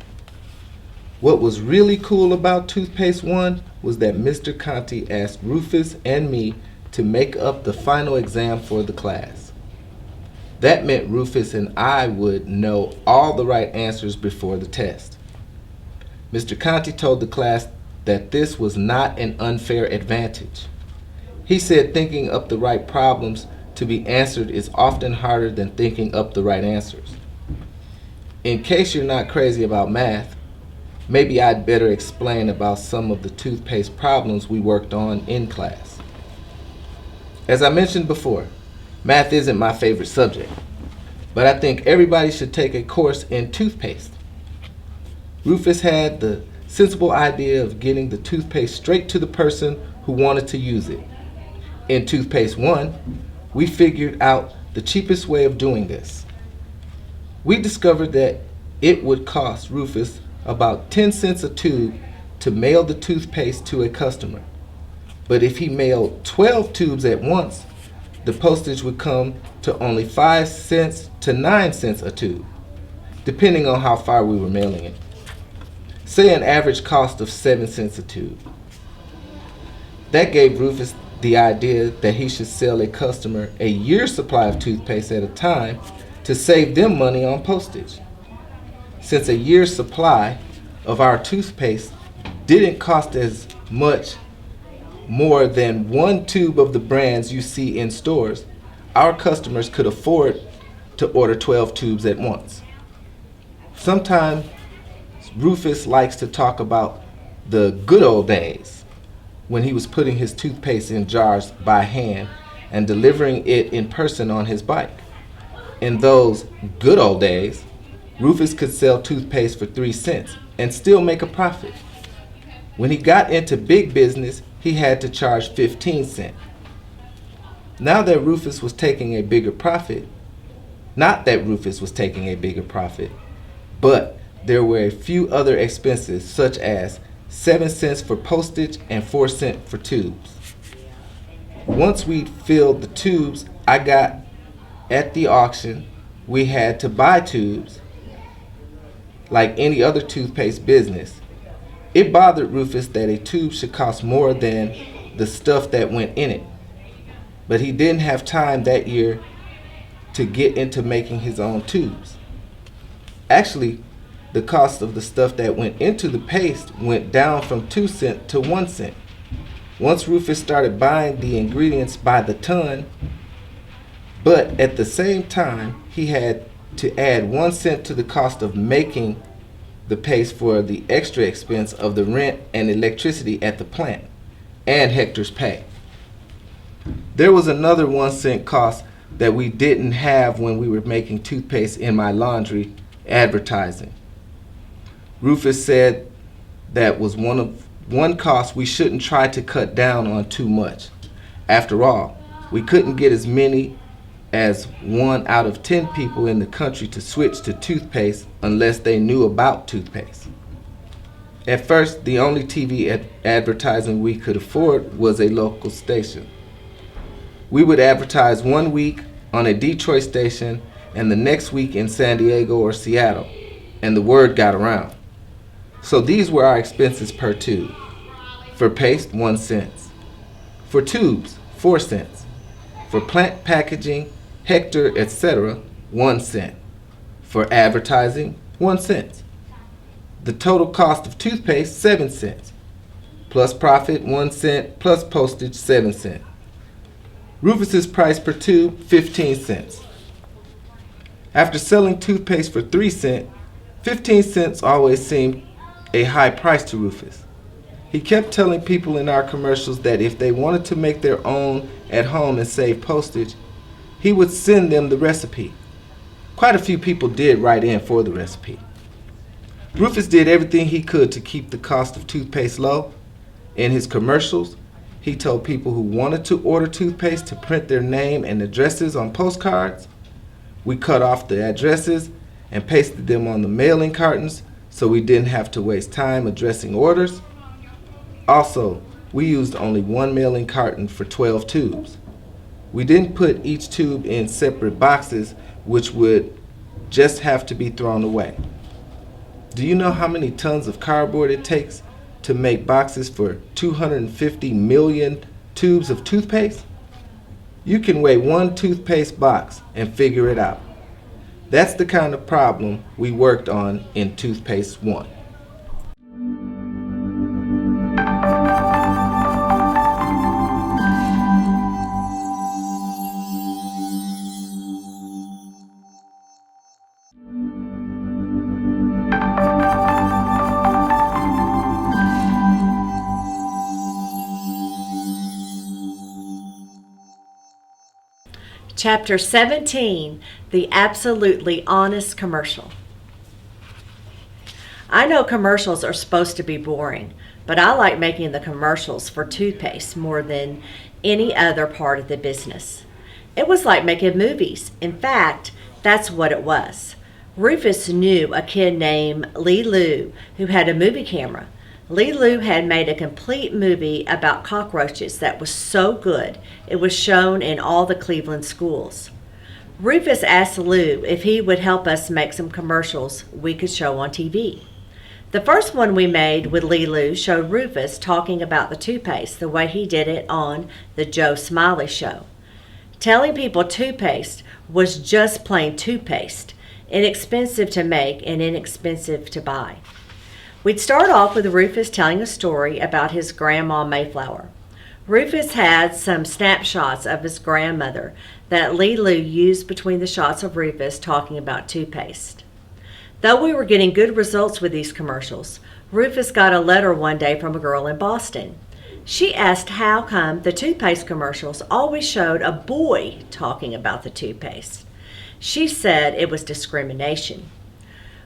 What was really cool about Toothpaste 1 was that Mr. Conti asked Rufus and me to make up the final exam for the class. That meant Rufus and I would know all the right answers before the test. Mr. Conti told the class that this was not an unfair advantage. He said thinking up the right problems to be answered is often harder than thinking up the right answers. In case you're not crazy about math, maybe I'd better explain about some of the toothpaste problems we worked on in class. As I mentioned before, math isn't my favorite subject, but I think everybody should take a course in toothpaste. Rufus had the sensible idea of getting the toothpaste straight to the person who wanted to use it. In Toothpaste 1, we figured out the cheapest way of doing this. We discovered that it would cost Rufus about 10 cents a tube to mail the toothpaste to a customer. But if he mailed 12 tubes at once, the postage would come to only 5 cents to 9 cents a tube, depending on how far we were mailing it. Say an average cost of 7 cents a tube. That gave Rufus the idea that he should sell a customer a year's supply of toothpaste at a time to save them money on postage. Since a year's supply of our toothpaste didn't cost as much more than one tube of the brands you see in stores, our customers could afford to order 12 tubes at once. Sometimes Rufus likes to talk about the good old days when he was putting his toothpaste in jars by hand and delivering it in person on his bike. In those good old days, Rufus could sell toothpaste for 3 cents and still make a profit. When he got into big business, he had to charge 15 cents. Now that Rufus was taking a bigger profit, not that Rufus was taking a bigger profit, but there were a few other expenses such as 7 cents for postage and 4 cents for tubes. Once we'd filled the tubes I got at the auction, we had to buy tubes like any other toothpaste business. It bothered Rufus that a tube should cost more than the stuff that went in it, but he didn't have time that year to get into making his own tubes. Actually, the cost of the stuff that went into the paste went down from 2 cents to 1 cent. Once Rufus started buying the ingredients by the ton, but at the same time, he had to add 1 cent to the cost of making the paste for the extra expense of the rent and electricity at the plant, and Hector's pay. There was another 1 cent cost that we didn't have when we were making toothpaste in my laundry, advertising. Rufus said that was one cost we shouldn't try to cut down on too much. After all, we couldn't get as many as 1 out of 10 people in the country to switch to toothpaste unless they knew about toothpaste. At first, the only TV advertising we could afford was a local station. We would advertise 1 week on a Detroit station and the next week in San Diego or Seattle, and the word got around. So these were our expenses per tube. For paste, 1 cent. For tubes, 4 cents. For plant packaging, Hector, etc., 1 cent. For advertising, 1 cent. The total cost of toothpaste, 7 cents. Plus profit, 1 cent, plus postage, 7 cents. Rufus's price per tube, 15 cents. After selling toothpaste for 3 cents, 15 cents always seemed a high price to Rufus. He kept telling people in our commercials that if they wanted to make their own at home and save postage, he would send them the recipe. Quite a few people did write in for the recipe. Rufus did everything he could to keep the cost of toothpaste low. In his commercials, he told people who wanted to order toothpaste to print their name and addresses on postcards. We cut off the addresses and pasted them on the mailing cartons so we didn't have to waste time addressing orders. Also, we used only one mailing carton for 12 tubes. We didn't put each tube in separate boxes, which would just have to be thrown away. Do you know how many tons of cardboard it takes to make boxes for 250 million tubes of toothpaste? You can weigh one toothpaste box and figure it out. That's the kind of problem we worked on in Toothpaste War. Chapter 17, The Absolutely Honest Commercial. I know commercials are supposed to be boring, but I like making the commercials for toothpaste more than any other part of the business. It was like making movies. In fact, that's what it was. Rufus knew a kid named Lee Lou who had a movie camera. Lee Lou had made a complete movie about cockroaches that was so good it was shown in all the Cleveland schools. Rufus asked Lou if he would help us make some commercials we could show on TV. The first one we made with Lee Lou showed Rufus talking about the toothpaste the way he did it on the Joe Smiley show. Telling people toothpaste was just plain toothpaste, inexpensive to make and inexpensive to buy. We'd start off with Rufus telling a story about his grandma Mayflower. Rufus had some snapshots of his grandmother that Lee Lou used between the shots of Rufus talking about toothpaste. Though we were getting good results with these commercials, Rufus got a letter one day from a girl in Boston. She asked how come the toothpaste commercials always showed a boy talking about the toothpaste. She said it was discrimination.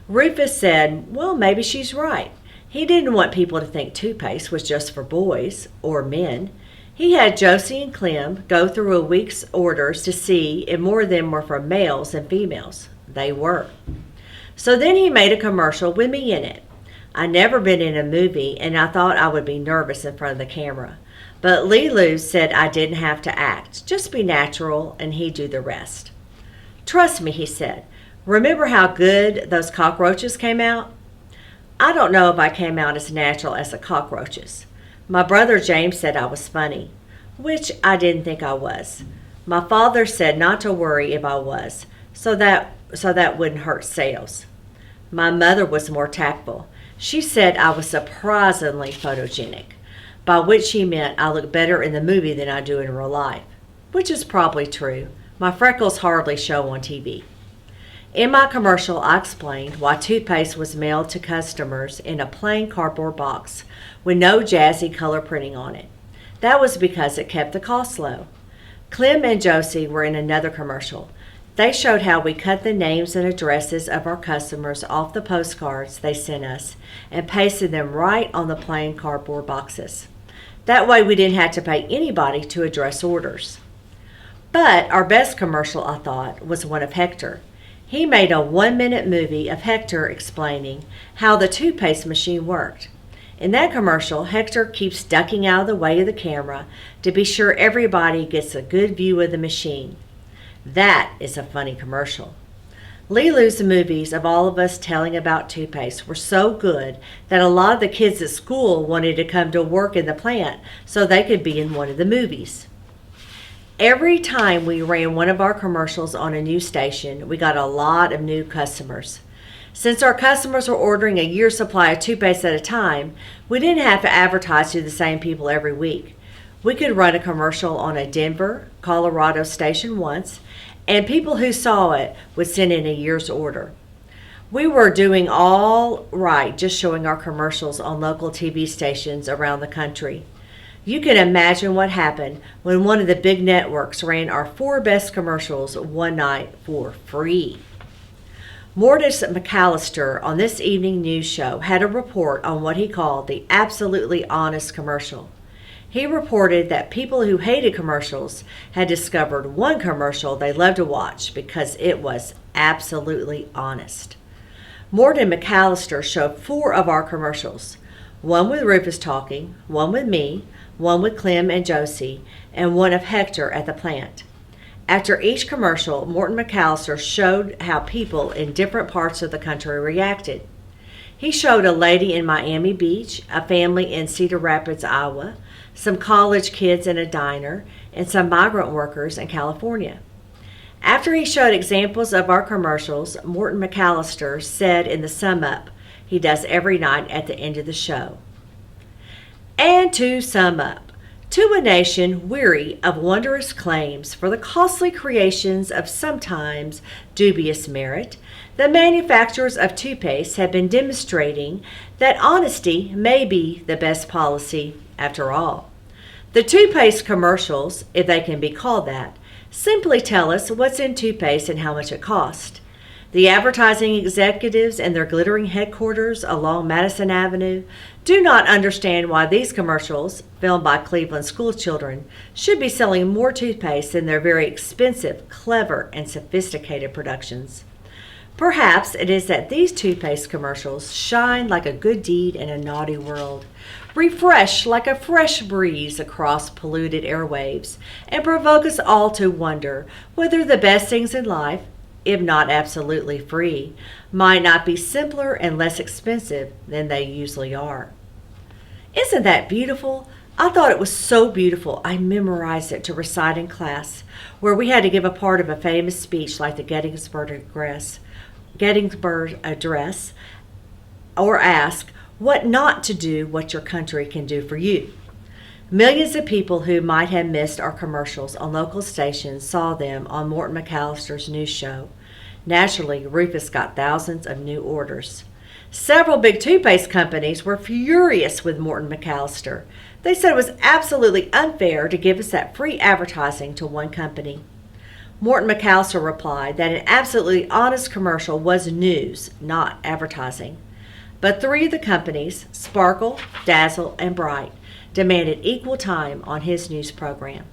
Rufus said, well, maybe she's right. He didn't want people to think toothpaste was just for boys or men. He had Josie and Clem go through a week's orders to see if more of them were for males and females. They were. So then he made a commercial with me in it. I'd never been in a movie, and I thought I would be nervous in front of the camera. But Lee Lou said I didn't have to act, just be natural, and he'd do the rest. Trust me, he said. Remember how good those cockroaches came out? I don't know if I came out as natural as the cockroaches. My brother James said I was funny, which I didn't think I was. My father said not to worry if I was, so that wouldn't hurt sales. My mother was more tactful. She said I was surprisingly photogenic, by which she meant I look better in the movie than I do in real life, which is probably true. My freckles hardly show on TV. In my commercial, I explained why toothpaste was mailed to customers in a plain cardboard box with no jazzy color printing on it. That was because it kept the cost low. Clem and Josie were in another commercial. They showed how we cut the names and addresses of our customers off the postcards they sent us and pasted them right on the plain cardboard boxes. That way we didn't have to pay anybody to address orders. But our best commercial, I thought, was one of Hector. He made a 1-minute movie of Hector explaining how the toothpaste machine worked. In that commercial, Hector keeps ducking out of the way of the camera to be sure everybody gets a good view of the machine. That is a funny commercial. Lee Lou's movies of all of us telling about toothpaste were so good that a lot of the kids at school wanted to come to work in the plant so they could be in one of the movies. Every time we ran one of our commercials on a new station, we got a lot of new customers. Since our customers were ordering a year's supply of toothpaste at a time, we didn't have to advertise to the same people every week. We could run a commercial on a Denver, Colorado station once, and people who saw it would send in a year's order. We were doing all right just showing our commercials on local TV stations around the country. You can imagine what happened when one of the big networks ran our 4 best commercials one night for free. Mortis McAllister on this evening news show had a report on what he called the absolutely honest commercial. He reported that people who hated commercials had discovered one commercial they loved to watch because it was absolutely honest. Morton McAllister showed 4 of our commercials, one with Rufus talking, one with me, one with Clem and Josie, and one of Hector at the plant. After each commercial, Morton McAllister showed how people in different parts of the country reacted. He showed a lady in Miami Beach, a family in Cedar Rapids, Iowa, some college kids in a diner, and some migrant workers in California. After he showed examples of our commercials, Morton McAllister said in the sum up he does every night at the end of the show. And to sum up, to a nation weary of wondrous claims for the costly creations of sometimes dubious merit, the manufacturers of toothpaste have been demonstrating that honesty may be the best policy after all. The toothpaste commercials, if they can be called that, simply tell us what's in toothpaste and how much it costs. The advertising executives and their glittering headquarters along Madison Avenue do not understand why these commercials, filmed by Cleveland school children, should be selling more toothpaste than their very expensive, clever, and sophisticated productions. Perhaps it is that these toothpaste commercials shine like a good deed in a naughty world, refresh like a fresh breeze across polluted airwaves, and provoke us all to wonder whether the best things in life, if not absolutely free, might not be simpler and less expensive than they usually are. Isn't that beautiful? I thought it was so beautiful I memorized it to recite in class, where we had to give a part of a famous speech like the Gettysburg Address, or ask what not to do, what your country can do for you. Millions of people who might have missed our commercials on local stations saw them on Morton McAllister's news show. Naturally, Rufus got thousands of new orders. Several big toothpaste companies were furious with Morton McAllister. They said it was absolutely unfair to give us that free advertising to one company. Morton McAllister replied that an absolutely honest commercial was news, not advertising. But 3 of the companies, Sparkle, Dazzle, and Bright, demanded equal time on his news program.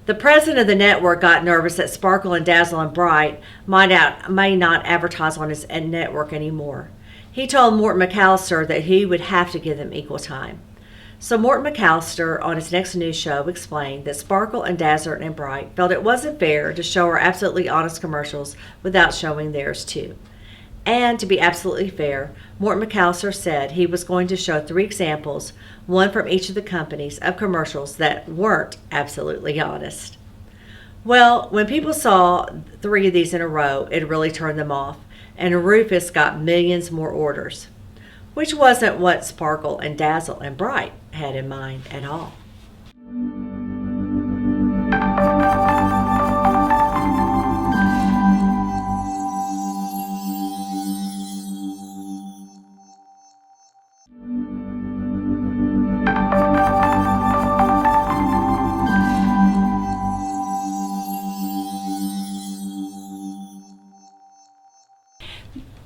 The president of the network got nervous that Sparkle and Dazzle and Bright may not advertise on his network anymore. He told Morton McAllister that he would have to give them equal time. So Morton McAllister, on his next news show, explained that Sparkle and Dazzle and Bright felt it wasn't fair to show our absolutely honest commercials without showing theirs too. And to be absolutely fair, Morton McAllister said he was going to show 3 examples, one from each of the companies, of commercials that weren't absolutely honest. Well, when people saw 3 of these in a row, it really turned them off, and Rufus got millions more orders, which wasn't what Sparkle and Dazzle and Bright had in mind at all.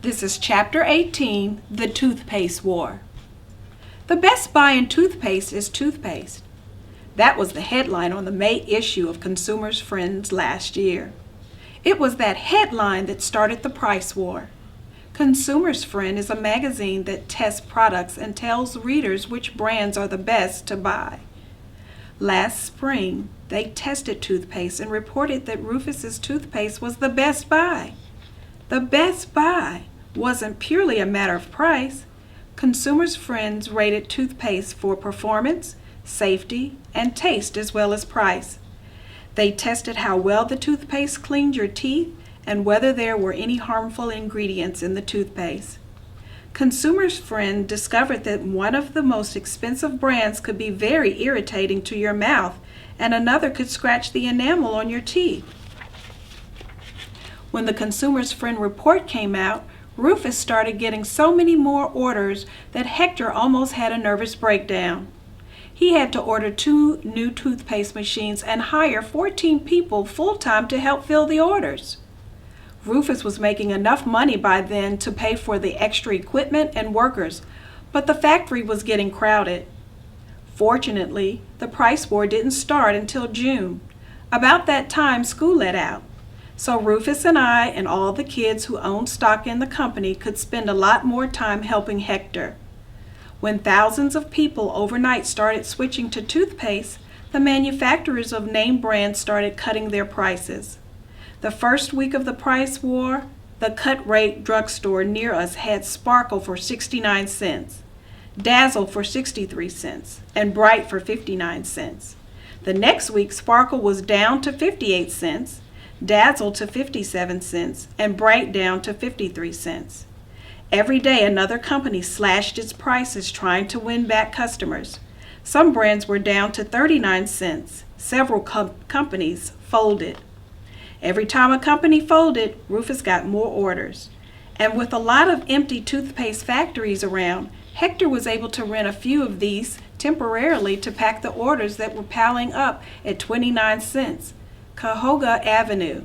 This is Chapter 18, The Toothpaste War. The best buy in toothpaste is toothpaste. That was the headline on the May issue of Consumer's Friends last year. It was that headline that started the price war. Consumer's Friend is a magazine that tests products and tells readers which brands are the best to buy. Last spring, they tested toothpaste and reported that Rufus's toothpaste was the best buy. The best buy wasn't purely a matter of price. Consumer's Friends rated toothpaste for performance, safety, and taste as well as price. They tested how well the toothpaste cleaned your teeth and whether there were any harmful ingredients in the toothpaste. Consumer's Friend discovered that one of the most expensive brands could be very irritating to your mouth and another could scratch the enamel on your teeth. When the Consumer's Friend report came out, Rufus started getting so many more orders that Hector almost had a nervous breakdown. He had to order 2 new toothpaste machines and hire 14 people full-time to help fill the orders. Rufus was making enough money by then to pay for the extra equipment and workers, but the factory was getting crowded. Fortunately, the price war didn't start until June. About that time, school let out. So Rufus and I and all the kids who owned stock in the company could spend a lot more time helping Hector. When thousands of people overnight started switching to toothpaste, the manufacturers of name brands started cutting their prices. The first week of the price war, the cut-rate drugstore near us had Sparkle for 69 cents, Dazzle for 63 cents, and Bright for 59 cents. The next week, Sparkle was down to 58 cents, Dazzle to 57 cents, and Bright down to 53 cents. Every day another company slashed its prices trying to win back customers. Some brands were down to 39 cents. Several companies folded. Every time a company folded, Rufus got more orders. And with a lot of empty toothpaste factories around, Hector was able to rent a few of these temporarily to pack the orders that were piling up at 29 cents. Cahoga Avenue.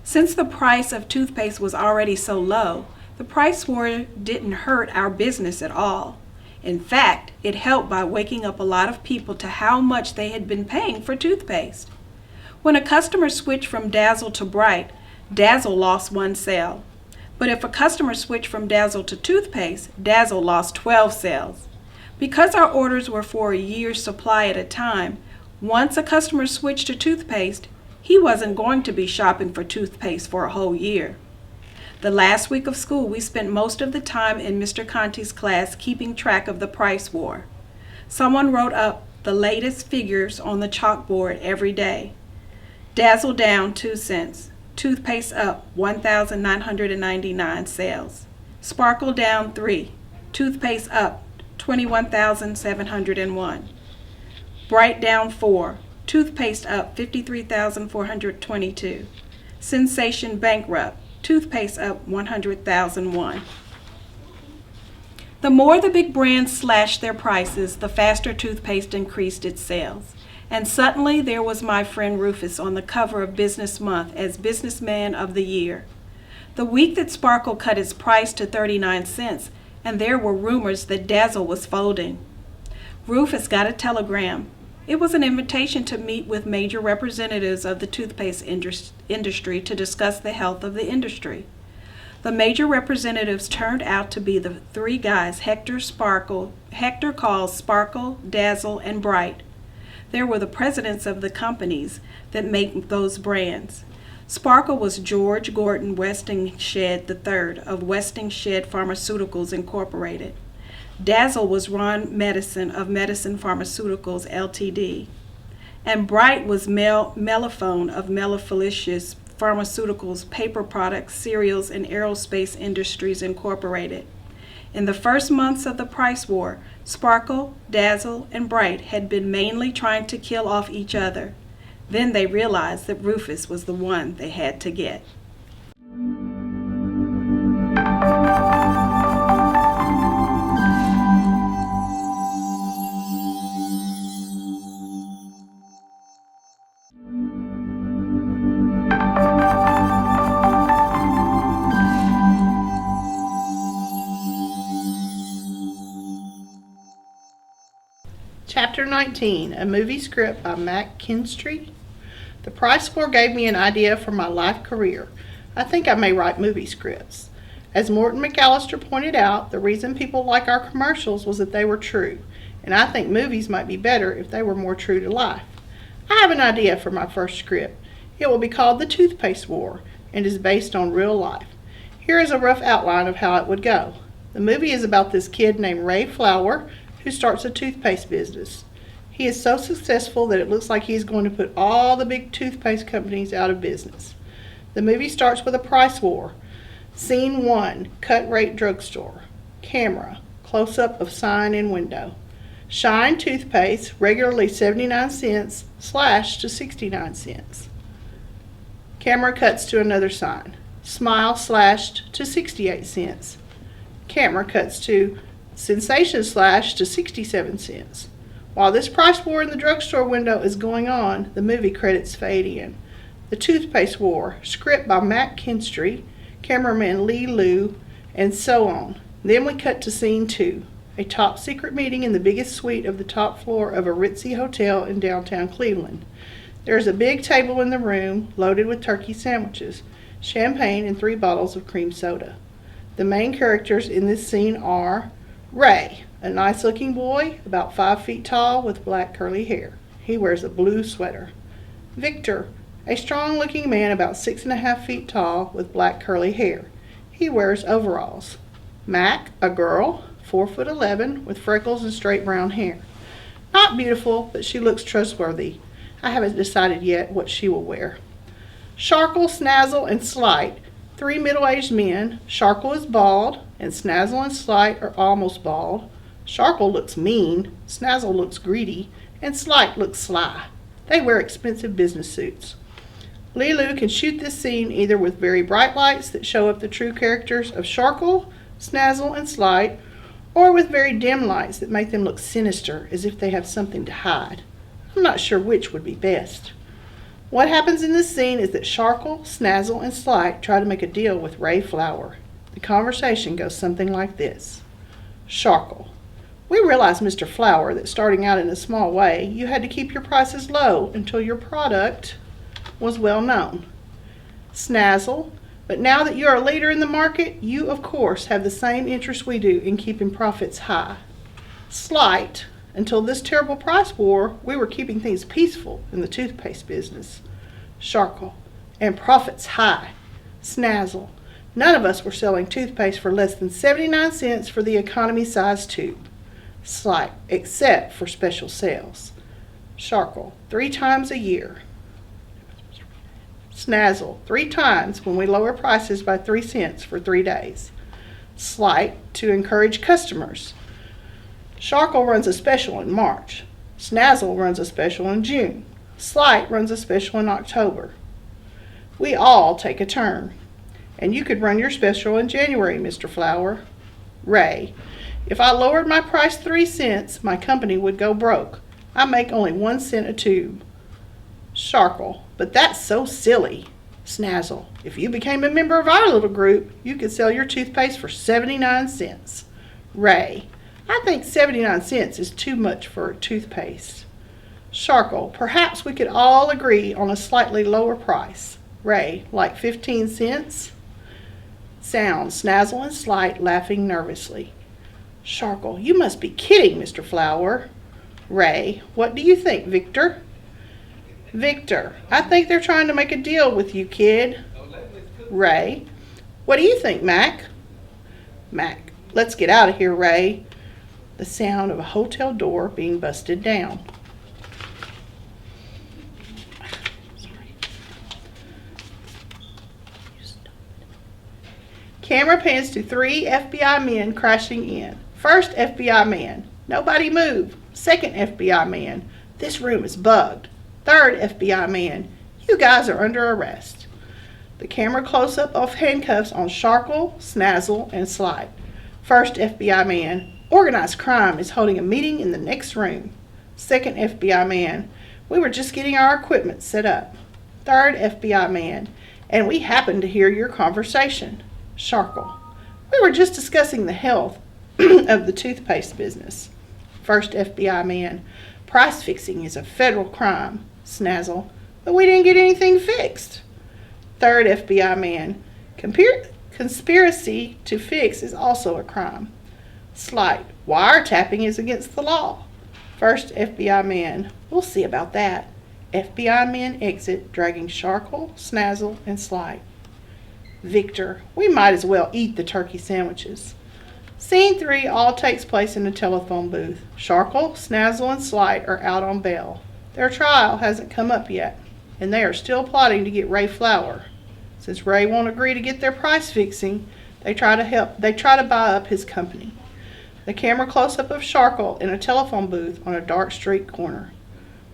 Since the price of toothpaste was already so low, the price war didn't hurt our business at all. In fact, it helped by waking up a lot of people to how much they had been paying for toothpaste. When a customer switched from Dazzle to Bright, Dazzle lost 1 sale. But if a customer switched from Dazzle to toothpaste, Dazzle lost 12 sales. Because our orders were for a year's supply at a time, once a customer switched to toothpaste, he wasn't going to be shopping for toothpaste for a whole year. The last week of school, we spent most of the time in Mr. Conti's class keeping track of the price war. Someone wrote up the latest figures on the chalkboard every day. Dazzle down 2 cents. Toothpaste up 1,999 sales. Sparkle down 3. Toothpaste up 21,701. Bright down 4. Toothpaste up 53,422. Sensation bankrupt. Toothpaste up 100,001. The more the big brands slashed their prices, the faster toothpaste increased its sales. And suddenly there was my friend Rufus on the cover of Business Month as Businessman of the Year. The week that Sparkle cut its price to 39 cents, and there were rumors that Dazzle was folding. Rufus got a telegram. It was an invitation to meet with major representatives of the toothpaste industry to discuss the health of the industry. The major representatives turned out to be the 3 guys Hector calls Sparkle, Dazzle, and Bright. There were the presidents of the companies that make those brands. Sparkle was George Gordon Westingshed III of Westingshed Pharmaceuticals Incorporated. Dazzle was Ron Medicine of Medicine Pharmaceuticals Ltd. And Bright was Mellophone of Mellifluous Pharmaceuticals, Paper Products, Cereals, and Aerospace Industries Incorporated. In the first months of the price war, Sparkle, Dazzle, and Bright had been mainly trying to kill off each other. Then they realized that Rufus was the one they had to get. Chapter 19, a movie script by Mac Kinstrey. The price war gave me an idea for my life career. I think I may write movie scripts. As Morton McAllister pointed out, the reason people like our commercials was that they were true, and I think movies might be better if they were more true to life. I have an idea for my first script. It will be called The Toothpaste War and is based on real life. Here is a rough outline of how it would go. The movie is about this kid named Ray Flower who starts a toothpaste business. He is so successful that it looks like he's going to put all the big toothpaste companies out of business. The movie starts with a price war. Scene 1, cut rate drugstore. Camera, close-up of sign and window. Shine toothpaste, regularly 79 cents, slashed to 69 cents. Camera cuts to another sign. Smile slashed to 68 cents. Camera cuts to Sensation slashed to 67 cents. While this price war in the drugstore window is going on, the movie credits fade in. The Toothpaste War, script by Matt Kinstrey, cameraman Lee Liu, and so on. Then we cut to scene 2, a top secret meeting in the biggest suite of the top floor of a ritzy hotel in downtown Cleveland. There is a big table in the room loaded with turkey sandwiches, champagne, and 3 bottles of cream soda. The main characters in this scene are Ray, a nice-looking boy, about 5 feet tall with black curly hair. He wears a blue sweater. Victor, a strong-looking man about 6.5 feet tall with black curly hair. He wears overalls. Mac, a girl, 4'11", with freckles and straight brown hair. Not beautiful, but she looks trustworthy. I haven't decided yet what she will wear. Sharkle, Snazzle, and Slight, 3 middle-aged men. Sharkle is bald, and Snazzle and Slight are almost bald. Sharkle looks mean, Snazzle looks greedy, and Slight looks sly. They wear expensive business suits. Lilu can shoot this scene either with very bright lights that show up the true characters of Sharkle, Snazzle, and Slight, or with very dim lights that make them look sinister, as if they have something to hide. I'm not sure which would be best. What happens in this scene is that Sharkle, Snazzle, and Slight try to make a deal with Ray Flower. The conversation goes something like this. Sharkle: we realize, Mr. Flower, that starting out in a small way, you had to keep your prices low until your product was well known. Snazzle: but now that you are a leader in the market, you of course have the same interest we do in keeping profits high. Slight: until this terrible price war, we were keeping things peaceful in the toothpaste business. Sharkle: and profits high. Snazzle: none of us were selling toothpaste for less than 79 cents for the economy size tube. Slight: except for special sales. Sharkle: 3 times a year. Snazzle: 3 times when we lower prices by 3 cents for 3 days. Slight: to encourage customers. Sharkle runs a special in March. Snazzle runs a special in June. Slight runs a special in October. We all take a turn. And you could run your special in January, Mr. Flower. Ray: if I lowered my price 3 cents, my company would go broke. I make only 1 cent a tube. Sharkle: but that's so silly. Snazzle: if you became a member of our little group, you could sell your toothpaste for 79 cents. Ray: I think 79 cents is too much for a toothpaste. Sharkle: perhaps we could all agree on a slightly lower price. Ray: like 15 cents? Sound Snazzle and Slight laughing nervously. Sharkle: you must be kidding, Mr. Flower. Ray: what do you think, Victor? Victor: I think they're trying to make a deal with you, kid. Ray: what do you think, Mac? Mac: let's get out of here, Ray. The sound of a hotel door being busted down. Camera pans to 3 FBI men crashing in. First FBI man: nobody move. Second FBI man: this room is bugged. Third FBI man: you guys are under arrest. The camera close-up of handcuffs on Sharkle, Snazzle, and Slight. First FBI man: organized crime is holding a meeting in the next room. Second FBI man: we were just getting our equipment set up. Third FBI man: and we happened to hear your conversation. Sharkle: we were just discussing the health of the toothpaste business. First FBI man: price fixing is a federal crime. Snazzle: but we didn't get anything fixed. Third FBI man: conspiracy to fix is also a crime. Slight: wiretapping is against the law. First FBI man: we'll see about that. FBI men exit, dragging Sharkle, Snazzle, and Slight. Victor: we might as well eat the turkey sandwiches. Scene 3 all takes place in a telephone booth. Sharkle, Snazzle, and Slight are out on bail. Their trial hasn't come up yet, and they are still plotting to get Ray Flower. Since Ray won't agree to get their price fixing, they try to buy up his company. The camera close-up of Sharkle in a telephone booth on a dark street corner.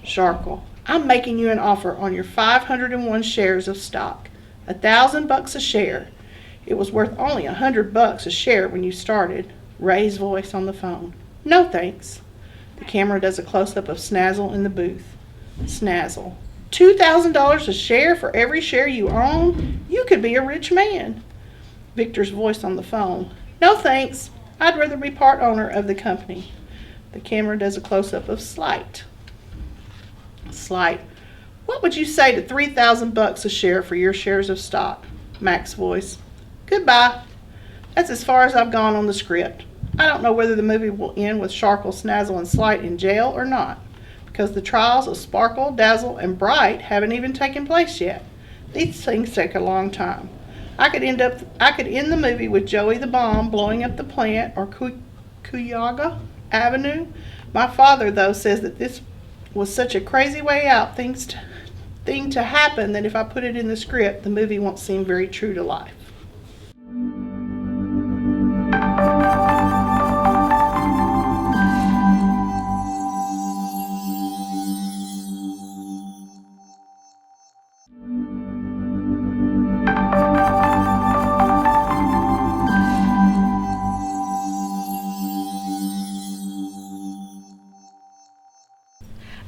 Sharkle: I'm making you an offer on your 501 shares of stock. $1,000 a share. It was worth only $100 a share when you started. Ray's voice on the phone. No thanks. The camera does a close-up of Snazzle in the booth. Snazzle. $2,000 a share for every share you own? You could be a rich man. Victor's voice on the phone. No thanks. I'd rather be part owner of the company. The camera does a close-up of Slight. Slight. What would you say to $3,000 a share for your shares of stock? Mac's voice. Goodbye. That's as far as I've gone on the script. I don't know whether the movie will end with Sharkle, Snazzle, and Slight in jail or not, because the trials of Sparkle, Dazzle, and Bright haven't even taken place yet. These things take a long time. I could end the movie with Joey the Bomb blowing up the plant or Cuyahoga Avenue. My father, though, says that this was such a crazy way out thing to happen that if I put it in the script, the movie won't seem very true to life.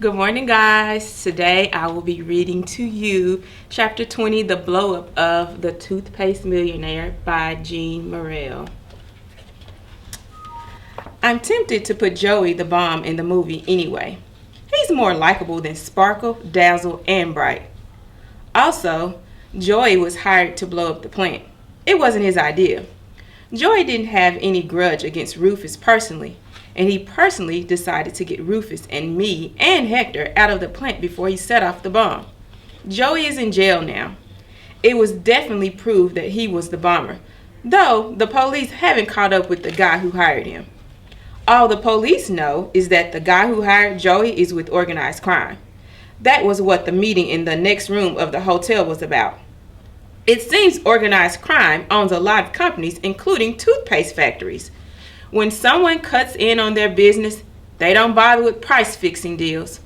Good morning, guys. Today I will be reading to you Chapter 20, The Blowup of the Toothpaste Millionaire by Merrill. I'm tempted to put Joey the Bomb in the movie anyway. He's more likable than Sparkle, Dazzle, and Bright. Also, Joey was hired to blow up the plant. It wasn't his idea. Joey didn't have any grudge against Rufus personally, and he personally decided to get Rufus and me and Hector out of the plant before he set off the bomb. Joey is in jail now. It was definitely proved that he was the bomber, though the police haven't caught up with the guy who hired him. All the police know is that the guy who hired Joey is with organized crime. That was what the meeting in the next room of the hotel was about. It seems organized crime owns a lot of companies, including toothpaste factories. When someone cuts in on their business, they don't bother with price-fixing deals.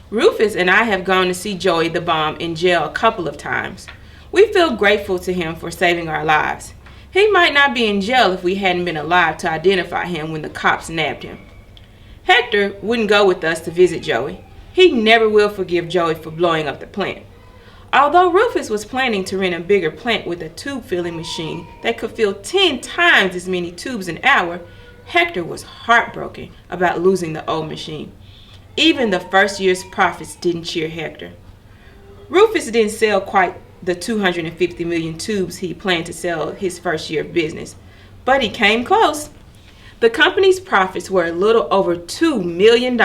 Rufus and I have gone to see Joey the Bomb in jail a couple of times. We feel grateful to him for saving our lives. He might not be in jail if we hadn't been alive to identify him when the cops nabbed him. Hector wouldn't go with us to visit Joey. He never will forgive Joey for blowing up the plant. Although Rufus was planning to rent a bigger plant with a tube filling machine that could fill 10 times as many tubes an hour, Hector was heartbroken about losing the old machine. Even the first year's profits didn't cheer Hector. Rufus didn't sell quite the 250 million tubes he planned to sell his first year of business, but he came close. The company's profits were a little over $2 million.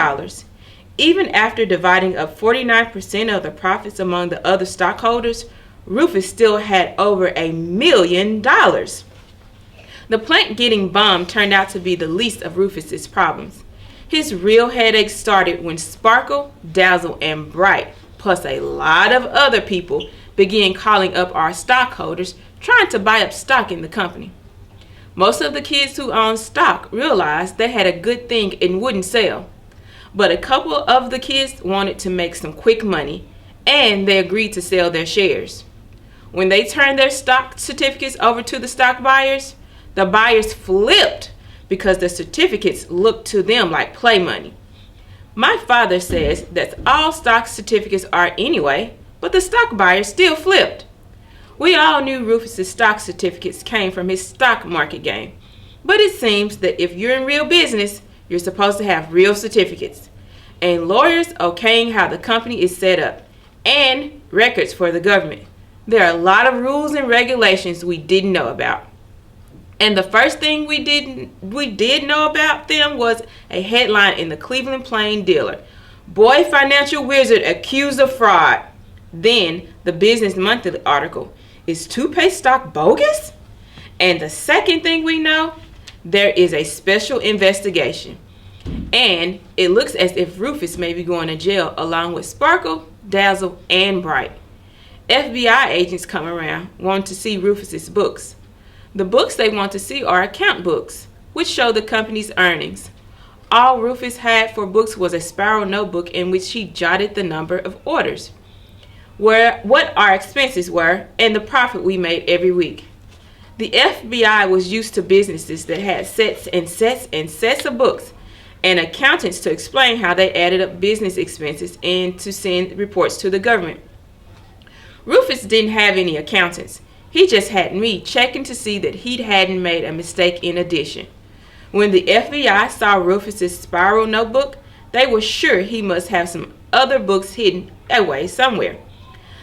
Even after dividing up 49% of the profits among the other stockholders, Rufus still had over $1 million. The plant getting bombed turned out to be the least of Rufus's problems. His real headache started when Sparkle, Dazzle, and Bright, plus a lot of other people, began calling up our stockholders trying to buy up stock in the company. Most of the kids who owned stock realized they had a good thing and wouldn't sell. But a couple of the kids wanted to make some quick money, and they agreed to sell their shares. When they turned their stock certificates over to the stock buyers, the buyers flipped because the certificates looked to them like play money. My father says that all stock certificates are anyway, but the stock buyers still flipped. We all knew Rufus's stock certificates came from his stock market game, but it seems that if you're in real business, you're supposed to have real certificates, and lawyers okaying how the company is set up, and records for the government. There are a lot of rules and regulations we didn't know about. And the first thing we did know about them was a headline in the Cleveland Plain Dealer. Boy financial wizard accused of fraud. Then the Business Monthly article, is toothpaste stock bogus? And the second thing we know, there is a special investigation. And it looks as if Rufus may be going to jail along with Sparkle, Dazzle, and Bright. FBI agents come around wanting to see Rufus's books. The books they want to see are account books, which show the company's earnings. All Rufus had for books was a spiral notebook in which he jotted the number of orders. what our expenses were and the profit we made every week. The FBI was used to businesses that had sets and sets and sets of books and accountants to explain how they added up business expenses and to send reports to the government. Rufus didn't have any accountants. He just had me checking to see that he hadn't made a mistake in addition. When the FBI saw Rufus's spiral notebook, they were sure he must have some other books hidden away somewhere.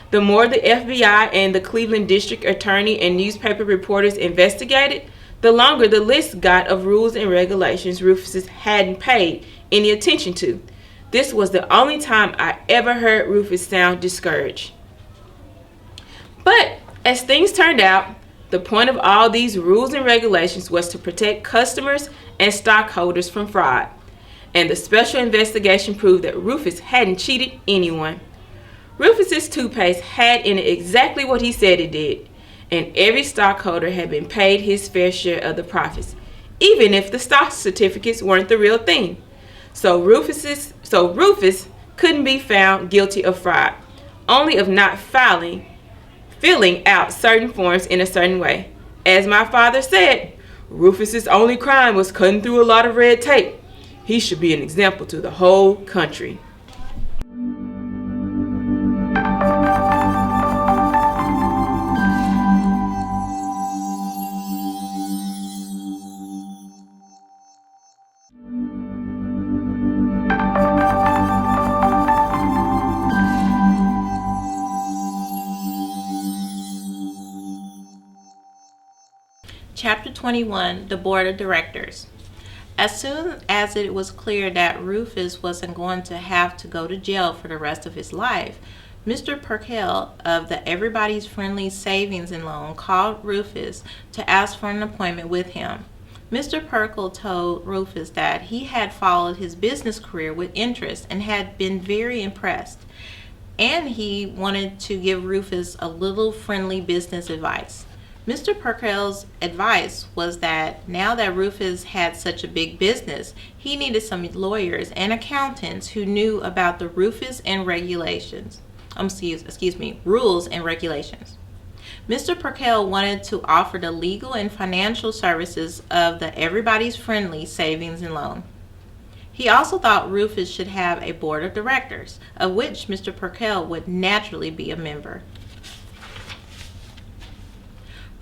The more the FBI and the Cleveland District Attorney and newspaper reporters investigated, the longer the list got of rules and regulations Rufus hadn't paid any attention to. This was the only time I ever heard Rufus sound discouraged. But as things turned out, the point of all these rules and regulations was to protect customers and stockholders from fraud. And the special investigation proved that Rufus hadn't cheated anyone. Rufus's toothpaste had in it exactly what he said it did, and every stockholder had been paid his fair share of the profits, even if the stock certificates weren't the real thing. So Rufus couldn't be found guilty of fraud, only of not filling out certain forms in a certain way. As my father said, Rufus's only crime was cutting through a lot of red tape. He should be an example to the whole country. Chapter 21, The Board of Directors. As soon as it was clear that Rufus wasn't going to have to go to jail for the rest of his life, Mr. Perkel of the Everybody's Friendly Savings and Loan called Rufus to ask for an appointment with him. Mr. Perkel told Rufus that he had followed his business career with interest and had been very impressed, and he wanted to give Rufus a little friendly business advice. Mr. Perkel's advice was that now that Rufus had such a big business, he needed some lawyers and accountants who knew about the rules and regulations. Mr. Perkel wanted to offer the legal and financial services of the Everybody's Friendly Savings and Loan. He also thought Rufus should have a board of directors, of which Mr. Perkel would naturally be a member.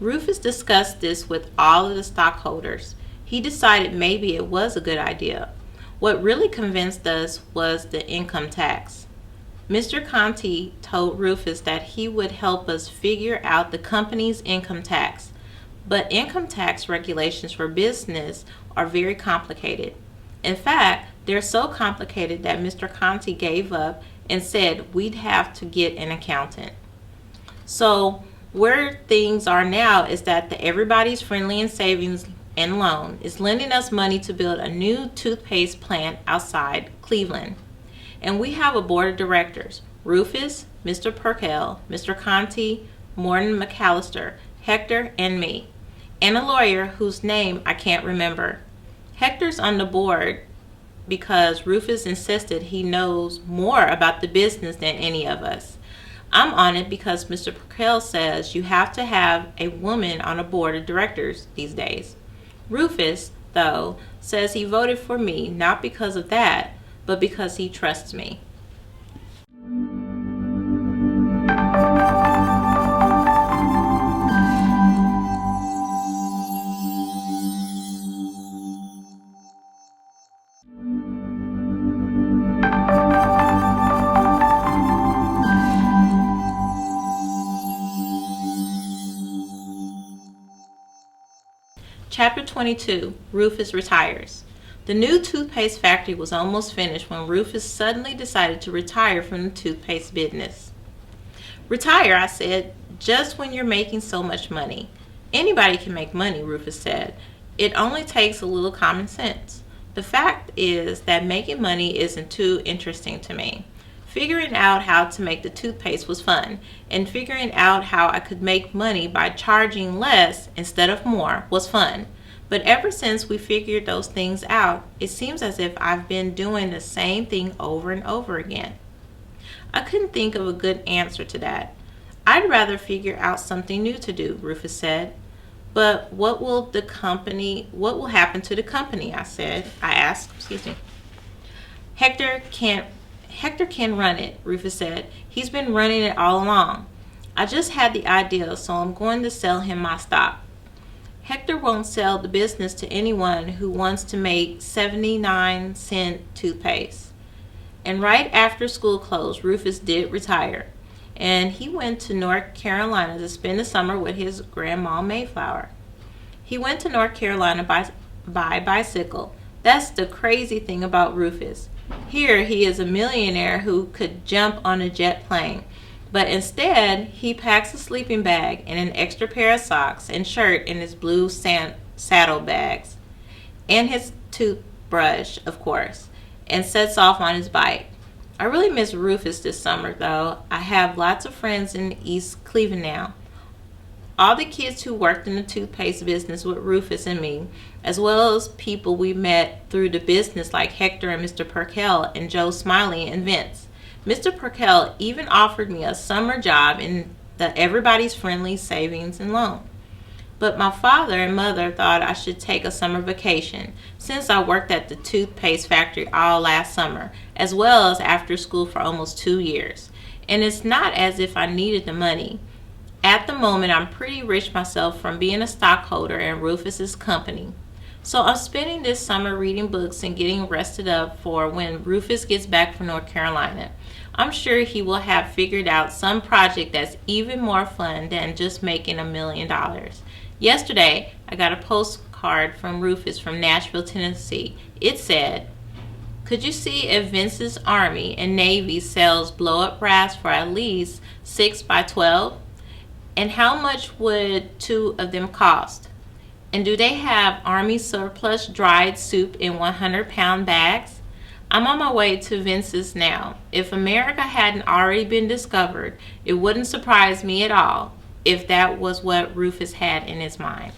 Rufus discussed this with all of the stockholders. He decided maybe it was a good idea. What really convinced us was the income tax. Mr. Conti told Rufus that he would help us figure out the company's income tax. But income tax regulations for business are very complicated. In fact, they're so complicated that Mr. Conti gave up and said we'd have to get an accountant. So where things are now is that the Everybody's Friendly and Savings and Loan is lending us money to build a new toothpaste plant outside Cleveland. And we have a board of directors: Rufus, Mr. Perkel, Mr. Conti, Morton McAllister, Hector, and me. And a lawyer whose name I can't remember. Hector's on the board because Rufus insisted he knows more about the business than any of us. I'm on it because Mr. Perkel says you have to have a woman on a board of directors these days. Rufus, though, says he voted for me not because of that, but because he trusts me. Chapter 22, Rufus Retires. The new toothpaste factory was almost finished when Rufus suddenly decided to retire from the toothpaste business. Retire, I said, just when you're making so much money. Anybody can make money, Rufus said. It only takes a little common sense. The fact is that making money isn't too interesting to me. Figuring out how to make the toothpaste was fun, and figuring out how I could make money by charging less instead of more was fun. But ever since we figured those things out, it seems as if I've been doing the same thing over and over again. I couldn't think of a good answer to that. I'd rather figure out something new to do, Rufus said. But what will happen to the company? I asked. Hector can run it, Rufus said. He's been running it all along. I just had the idea, so I'm going to sell him my stock. Hector won't sell the business to anyone who wants to make 79-cent toothpaste. And right after school closed, Rufus did retire. And he went to North Carolina to spend the summer with his grandma Mayflower. He went to North Carolina by bicycle. That's the crazy thing about Rufus. Here he is a millionaire who could jump on a jet plane. But instead, he packs a sleeping bag and an extra pair of socks and shirt in his blue saddle bags. And his toothbrush, of course, and sets off on his bike. I really miss Rufus this summer, though. I have lots of friends in East Cleveland now. All the kids who worked in the toothpaste business with Rufus and me, as well as people we met through the business like Hector and Mr. Perkel and Joe Smiley and Vince. Mr. Perkel even offered me a summer job in the Everybody's Friendly Savings and Loan. But my father and mother thought I should take a summer vacation since I worked at the toothpaste factory all last summer, as well as after school for almost 2 years. And it's not as if I needed the money. At the moment, I'm pretty rich myself from being a stockholder in Rufus's company. So I'm spending this summer reading books and getting rested up for when Rufus gets back from North Carolina. I'm sure he will have figured out some project that's even more fun than just making $1 million. Yesterday, I got a postcard from Rufus from Nashville, Tennessee. It said, "Could you see if Vince's Army and Navy sells blow-up brass for at least 6 by 12? And how much would 2 of them cost? And do they have Army surplus dried soup in 100-pound bags? I'm on my way to Vince's now. If America hadn't already been discovered, it wouldn't surprise me at all if that was what Rufus had in his mind."